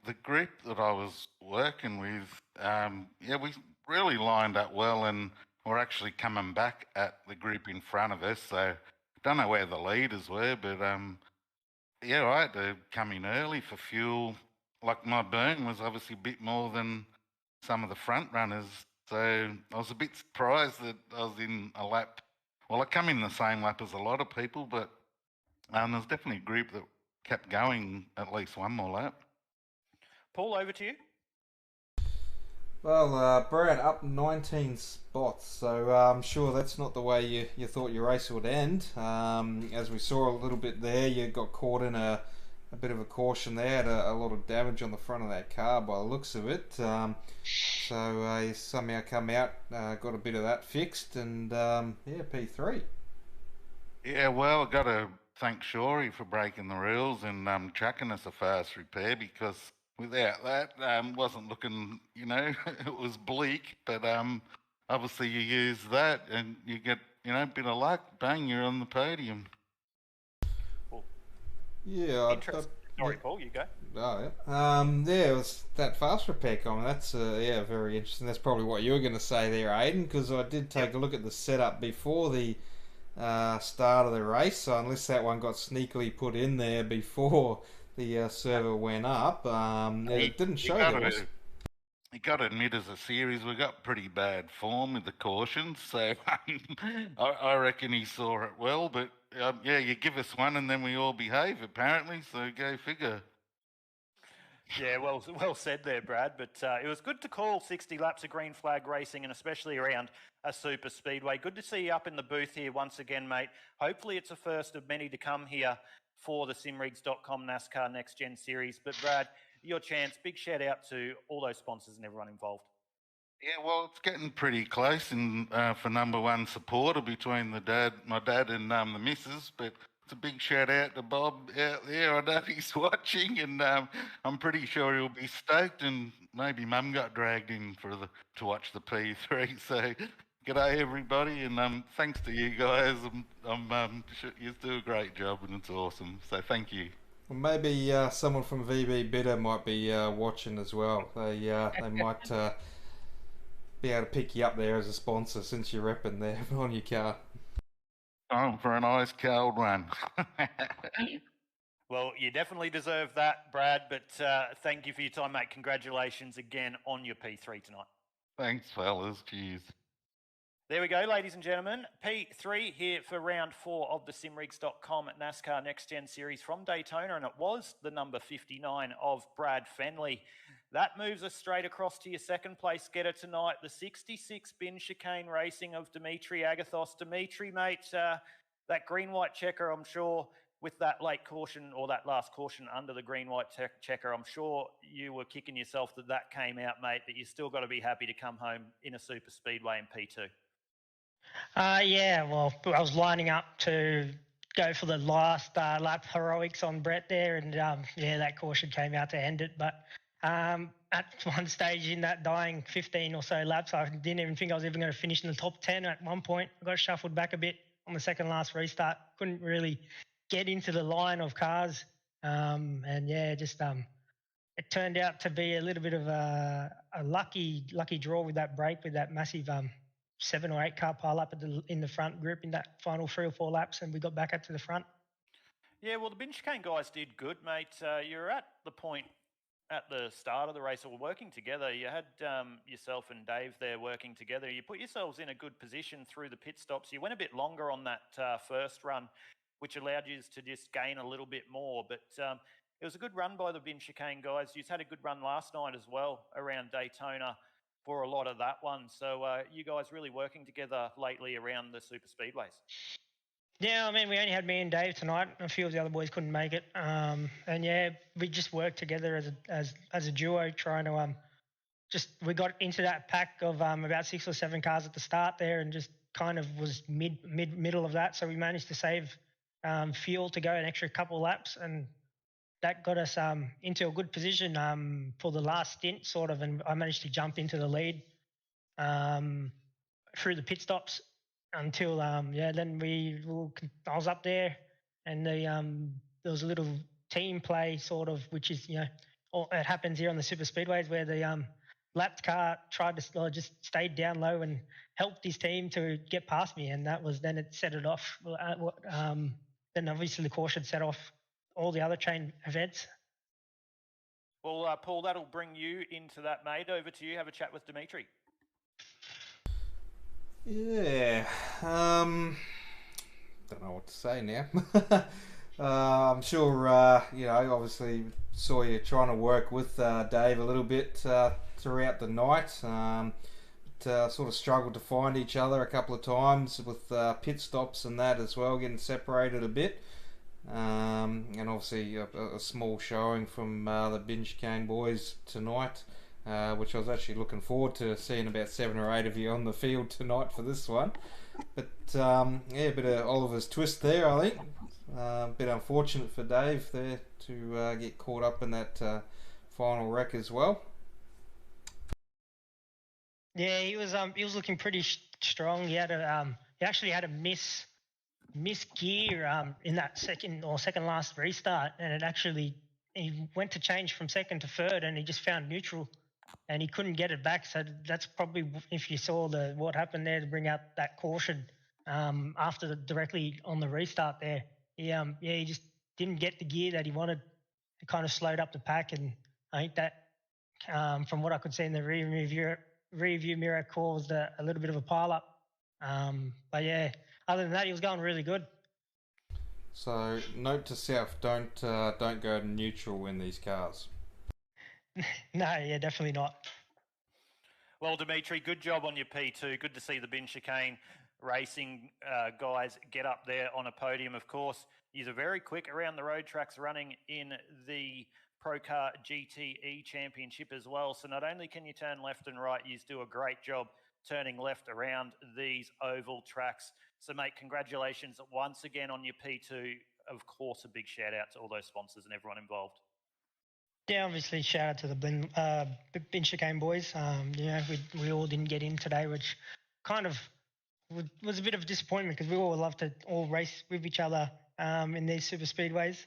the group that I was working with, yeah, we really lined up well and we're actually coming back at the group in front of us. So don't know where the leaders were, but yeah, I had to come in early for fuel. Like my burn was obviously a bit more than some of the front runners. So I was a bit surprised that I was in a lap. Well, I come in the same lap as a lot of people, but there's definitely a group that kept going at least one more lap. Paul, over to you. Well, Brad, up 19 spots, so I'm sure that's not the way you thought your race would end. As we saw a little bit there, you got caught in a bit of a caution there, had a lot of damage on the front of that car by the looks of it. So you somehow come out, got a bit of that fixed, and yeah, P3. Yeah, well, I've got to thank Shorey for breaking the rules and chucking us a fast repair because without that, wasn't looking, it was bleak, but obviously you use that and you get, a bit of luck, bang, you're on the podium. Yeah, Sorry, Paul, you go. Oh, yeah. Yeah, it was that fast repair comment. That's yeah, very interesting. That's probably what you were going to say there, Aiden, because I did take a look at the setup before the start of the race. So unless that one got sneakily put in there before the server went up, it didn't show that. You got to admit, as a series, we got pretty bad form with the cautions. So I reckon he saw it well, but. Yeah, you give us one and then we all behave, apparently, so go figure. Yeah, well said there, Brad, but it was good to call 60 laps of green flag racing and especially around a super speedway. Good to see you up in the booth here once again, mate. Hopefully it's a first of many to come here for the simrigs.com NASCAR Next Gen Series. But Brad, your chance, big shout out to all those sponsors and everyone involved. Yeah, well, it's getting pretty close and for number one supporter between my dad and the missus, but it's a big shout out to Bob out there. I know he's watching and I'm pretty sure he'll be stoked and maybe Mum got dragged in to watch the P3. So g'day everybody and thanks to you guys. You do a great job and it's awesome. So thank you. Well, maybe someone from VB Bitter might be watching as well. They might... be able to pick you up there as a sponsor since you're repping there on your car. Time for an ice cold one. Well, you definitely deserve that, Brad, but thank you for your time, mate. Congratulations again on your P3 tonight. Thanks, fellas. Cheers. There we go, ladies and gentlemen. P3 here for round 4 of the simrigs.com NASCAR Next Gen Series from Daytona, and it was the number 59 of Brad Fenley. That moves us straight across to your second place getter tonight, the 66 Bin Chicane Racing of Dimitri Agathos. Dimitri, mate, that green-white checker, I'm sure, with that late caution or that last caution under the green-white checker, I'm sure you were kicking yourself that came out, mate, but you still got to be happy to come home in a super speedway in P2. Yeah, well, I was lining up to go for the last lap heroics on Brett there, and yeah, that caution came out to end it. But at one stage in that dying 15 or so laps, I didn't even think I was even going to finish in the top 10 at one point. I got shuffled back a bit on the second last restart. Couldn't really get into the line of cars. And yeah, just it turned out to be a little bit of a lucky draw with that break, with that massive 7 or 8 car pile up in the front group in that final 3 or 4 laps, and we got back up to the front. Yeah, well, the bin chicane guys did good, mate. You're at the point at the start of the race, or working together. You had yourself and Dave there working together. You put yourselves in a good position through the pit stops. You went a bit longer on that first run, which allowed you to just gain a little bit more. But it was a good run by the bin chicane guys. You had a good run last night as well around Daytona for a lot of that one. So you guys really working together lately around the super speedways. Yeah, I mean, we only had me and Dave tonight. A few of the other boys couldn't make it, and yeah, we just worked together as a duo, trying to we got into that pack of about 6 or 7 cars at the start there, and just kind of was middle of that. So we managed to save fuel to go an extra couple of laps, and that got us into a good position for the last stint, sort of, and I managed to jump into the lead through the pit stops until then I was up there, and there was a little team play, sort of, which is, it happens here on the super speedways, where the lapped car tried to just stayed down low and helped his team to get past me, and then it set it off. Then obviously the caution set off all the other chain events. Well, Paul, that'll bring you into that, mate. Over to you. Have a chat with Dimitri. Yeah, don't know what to say now. I'm sure, obviously saw you trying to work with Dave a little bit throughout the night. Sort of struggled to find each other a couple of times with pit stops and that as well, getting separated a bit. And obviously a small showing from the bin chicane boys tonight, which I was actually looking forward to seeing about 7 or 8 of you on the field tonight for this one. But a bit of Oliver's twist there, I think. A bit unfortunate for Dave there to get caught up in that final wreck as well. Yeah, he was looking pretty strong. He actually had a miss gear in that second last restart, and he went to change from second to third, and he just found neutral, and he couldn't get it back. So that's probably, if you saw what happened there to bring out that caution directly on the restart there. He just didn't get the gear that he wanted. It kind of slowed up the pack, and I think that from what I could see in the rear view mirror caused a little bit of a pile up. But yeah, other than that, he was going really good. So note to self: don't go to neutral in these cars. No, yeah, definitely not. Well, Dimitri, good job on your P2. Good to see the bin chicane racing guys get up there on a podium. Of course, he's a very quick around the road tracks, running in the Pro Car GTE Championship as well. So not only can you turn left and right, you do a great job turning left around these oval tracks. So, mate, congratulations once again on your P2. Of course, a big shout out to all those sponsors and everyone involved. Yeah, obviously shout out to the bin chicane boys. We all didn't get in today, which kind of was a bit of a disappointment, because we all love to all race with each other in these super speedways.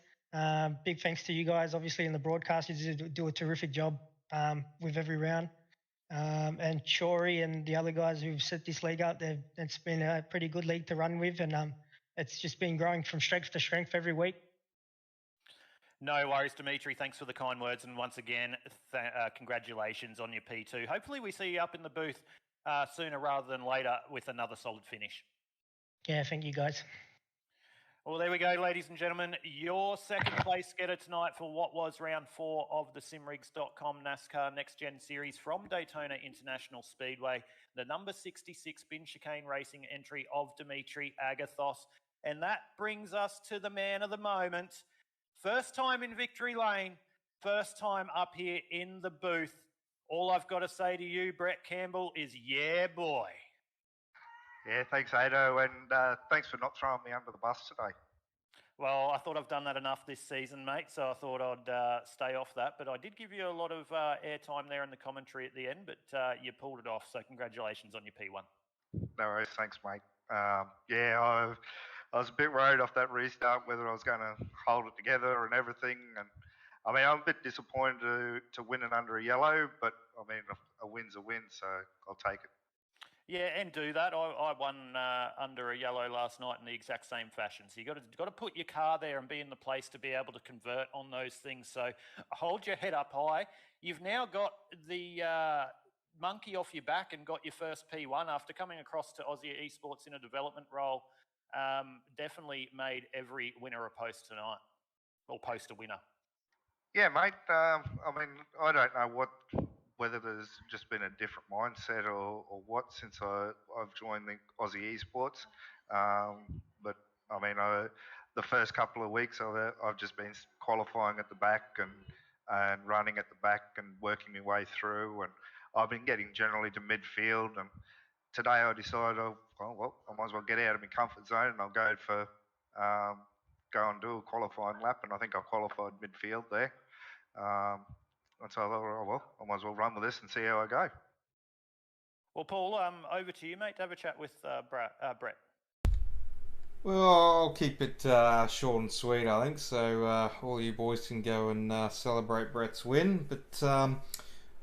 Big thanks to you guys, obviously, in the broadcast. You do a terrific job with every round. And Shori and the other guys who've set this league up, it's been a pretty good league to run with, and it's just been growing from strength to strength every week. No worries, Dimitri. Thanks for the kind words, and once again, congratulations on your P2. Hopefully we see you up in the booth sooner rather than later with another solid finish. Yeah, thank you, guys. Well, there we go, ladies and gentlemen. Your second place getter tonight for what was round 4 of the simrigs.com NASCAR Next Gen Series from Daytona International Speedway. The number 66 bin chicane racing entry of Dimitri Agathos. And that brings us to the man of the moment. First time in victory lane, first time up here in the booth. All I've got to say to you, Brett Campbell, is yeah, boy. Yeah, thanks, Ado, and thanks for not throwing me under the bus today. Well, I thought I've done that enough this season, mate, so I thought I'd stay off that. But I did give you a lot of airtime there in the commentary at the end, but you pulled it off, so congratulations on your P1. No worries, thanks, mate. Yeah, I was a bit worried off that restart whether I was going to hold it together and everything. And I mean, I'm a bit disappointed to win it under a yellow, but I mean, a win's a win, so I'll take it. Yeah, and do that. I won under a yellow last night in the exact same fashion. So you got to put your car there and be in the place to be able to convert on those things. So hold your head up high. You've now got the monkey off your back and got your first P1 after coming across to Aussie Esports in a development role. Definitely made every winner a post tonight, or post a winner. Yeah, mate. I mean, I don't know whether there's just been a different mindset or what since I've joined the Aussie Esports. But I mean, the first couple of weeks I've just been qualifying at the back and running at the back and working my way through, and I've been getting generally to midfield. And today I decided, I might as well get out of my comfort zone and I'll go and do a qualifying lap, and I think I qualified midfield there. And so I thought, I might as well run with this and see how I go. Well, Paul, over to you, mate, to have a chat with Brett. Well, I'll keep it short and sweet, I think, so all you boys can go and celebrate Brett's win. But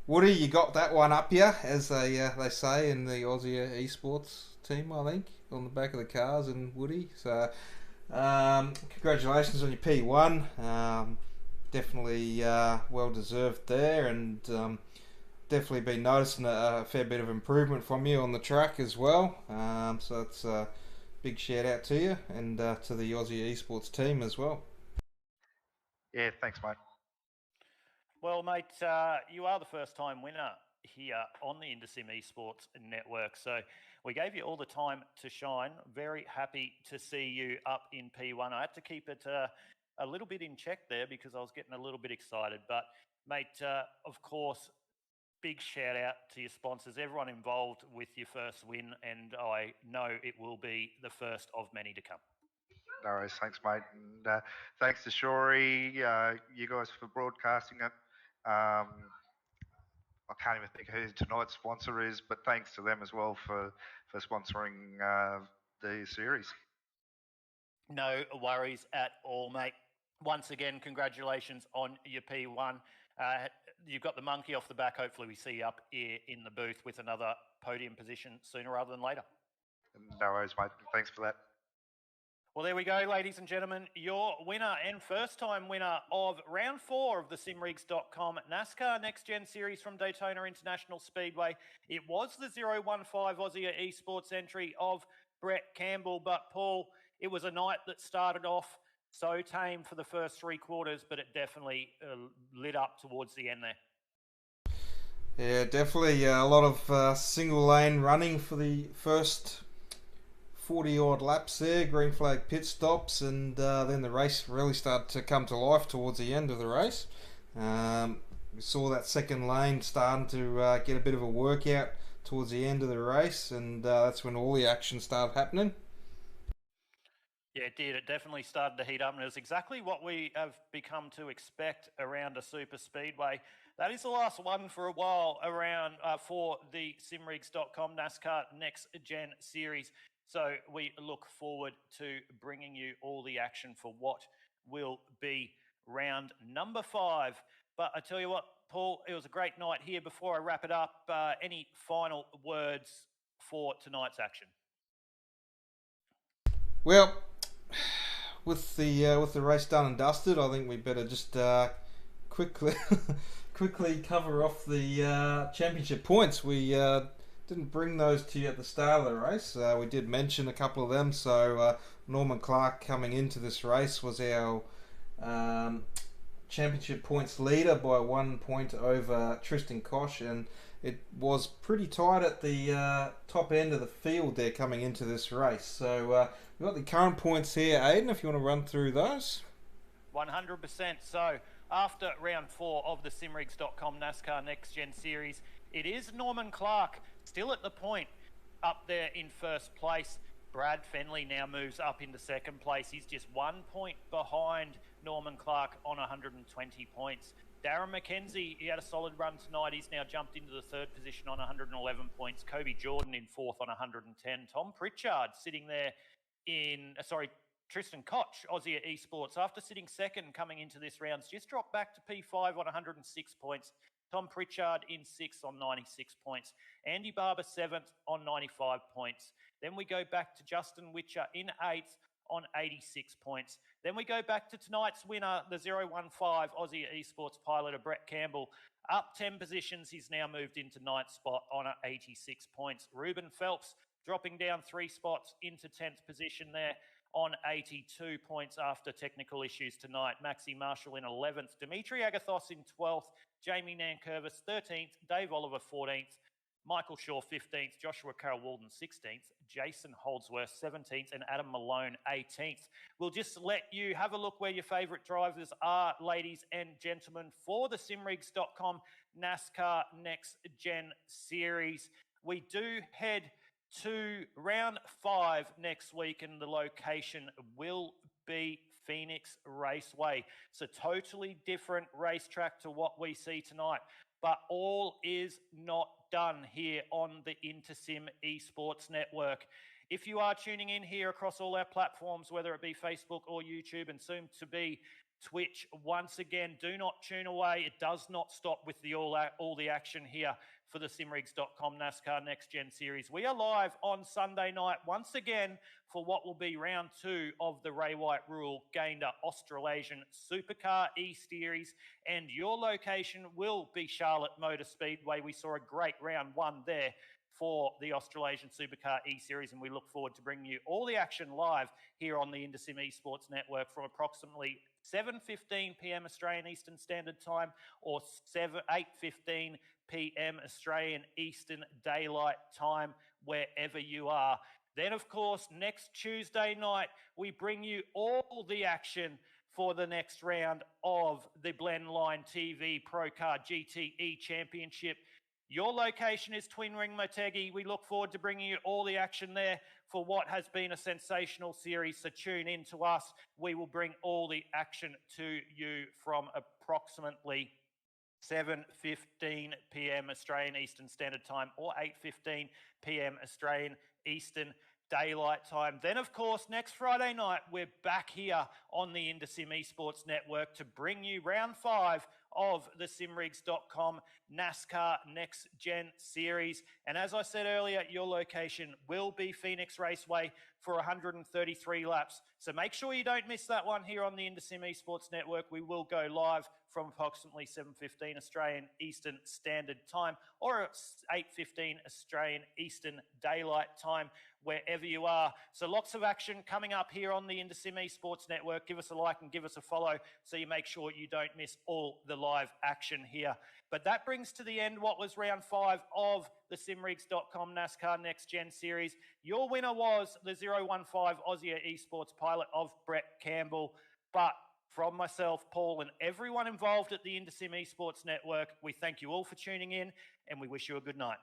Woody, you got that one up you, as they say in the Aussie Esports team, I think, on the back of the cars, and Woody. So congratulations on your P1. Definitely well deserved there, and definitely been noticing a fair bit of improvement from you on the track as well. So it's a big shout out to you and to the Aussie Esports team as well. Yeah, thanks, mate. Well, mate, you are the first time winner here on the Intersim Esports Network. So we gave you all the time to shine. Very happy to see you up in P1. I had to keep it a little bit in check there because I was getting a little bit excited. But, mate, of course, big shout out to your sponsors, everyone involved with your first win, and I know it will be the first of many to come. No worries, thanks, mate. And thanks to Shory, you guys for broadcasting it. I can't even think who tonight's sponsor is, but thanks to them as well for sponsoring the series. No worries at all, mate. Once again, congratulations on your P1. You've got the monkey off the back. Hopefully we see you up here in the booth with another podium position sooner rather than later. No worries, mate. Thanks for that. Well, there we go, ladies and gentlemen. Your winner and first-time winner of round 4 of the simrigs.com NASCAR Next Gen Series from Daytona International Speedway. It was the 015 Aussie Esports entry of Brett Campbell, but Paul, it was a night that started off so tame for the first 3 quarters, but it definitely lit up towards the end there. Yeah, definitely a lot of single lane running for the first 40 odd laps there, green flag pit stops, and then the race really started to come to life towards the end of the race. We saw that second lane starting to get a bit of a workout towards the end of the race, and that's when all the action started happening. Yeah, it did. It definitely started to heat up, and it was exactly what we have become to expect around a super speedway. That is the last one for a while around for the simrigs.com NASCAR Next Gen Series. So we look forward to bringing you all the action for what will be round number 5. But I tell you what, Paul, it was a great night here. Before I wrap it up, any final words for tonight's action? Well, with the race done and dusted, I think we better just quickly cover off the championship points. We didn't bring those to you at the start of the race. We did mention a couple of them. So Norman Clark coming into this race was our championship points leader by 1 point over Tristan Koch, and it was pretty tight at the top end of the field there coming into this race. So we've got the current points here, Aidan, if you want to run through those. 100%. So after round 4 of the Simrigs.com NASCAR Next Gen Series, it is Norman Clark still at the point up there in first place. Brad Fenley now moves up into second place. He's just 1 point behind Norman Clark on 120 points. Darren McKenzie, he had a solid run tonight. He's now jumped into the third position on 111 points. Kobe Jordan in fourth on 110. Tom Pritchard sitting there in, Tristan Koch, Aussie at Esports, after sitting second coming into this round, just dropped back to P5 on 106 points. Tom Pritchard in sixth on 96 points. Andy Barber seventh on 95 points. Then we go back to Justin Witcher in eighth on 86 points. Then we go back to tonight's winner, the 015 Aussie Esports pilot of Brett Campbell. Up 10 positions, he's now moved into ninth spot on 86 points. Ruben Phelps dropping down 3 spots into 10th position there on 82 points after technical issues tonight. Maxi Marshall in 11th. Dimitri Agathos in 12th. Jamie Nankervis 13th. Dave Oliver 14th. Michael Shaw 15th. Joshua Carroll-Walden 16th. Jason Holdsworth 17th. And Adam Malone 18th. We'll just let you have a look where your favourite drivers are, ladies and gentlemen, for the Simrigs.com NASCAR Next Gen Series. We do head to round 5 next week, and the location will be Phoenix Raceway. It's a totally different racetrack to what we see tonight, but all is not done here on the Intersim Esports Network. If you are tuning in here across all our platforms, whether it be Facebook or YouTube and soon to be Twitch, once again, do not tune away. It does not stop with all the action here for the Simrigs.com NASCAR Next Gen Series. We are live on Sunday night once again for what will be round 2 of the Ray White Rule Gander Australasian Supercar E-Series, and your location will be Charlotte Motor Speedway. We saw a great round 1 there for the Australasian Supercar E-Series, and we look forward to bringing you all the action live here on the Intersim Esports Network from approximately 7:15 p.m. Australian Eastern Standard Time or 8:15 p.m. Australian Eastern Daylight Time, wherever you are. Then, of course, next Tuesday night, we bring you all the action for the next round of the Blendline TV Pro Car GTE Championship. Your location is Twin Ring Motegi. We look forward to bringing you all the action there for what has been a sensational series, so tune in to us. We will bring all the action to you from approximately 7:15 p.m. Australian Eastern Standard Time or 8:15 p.m. Australian Eastern Daylight Time. Then, of course, next Friday night, we're back here on the Intersim Esports Network to bring you round 5 of the Simrigs.com NASCAR Next Gen Series. And as I said earlier, your location will be Phoenix Raceway for 133 laps. So make sure you don't miss that one here on the Intersim Esports Network. We will go live from approximately 7:15 Australian Eastern Standard Time or 8:15 Australian Eastern Daylight Time, wherever you are. So lots of action coming up here on the Intersim Esports Network. Give us a like and give us a follow so you make sure you don't miss all the live action here. But that brings to the end what was round 5 of the Simrigs.com NASCAR Next Gen Series. Your winner was the 015 Aussie Esports pilot of Brett Campbell. But from myself, Paul, and everyone involved at the Intersim Esports Network, we thank you all for tuning in and we wish you a good night.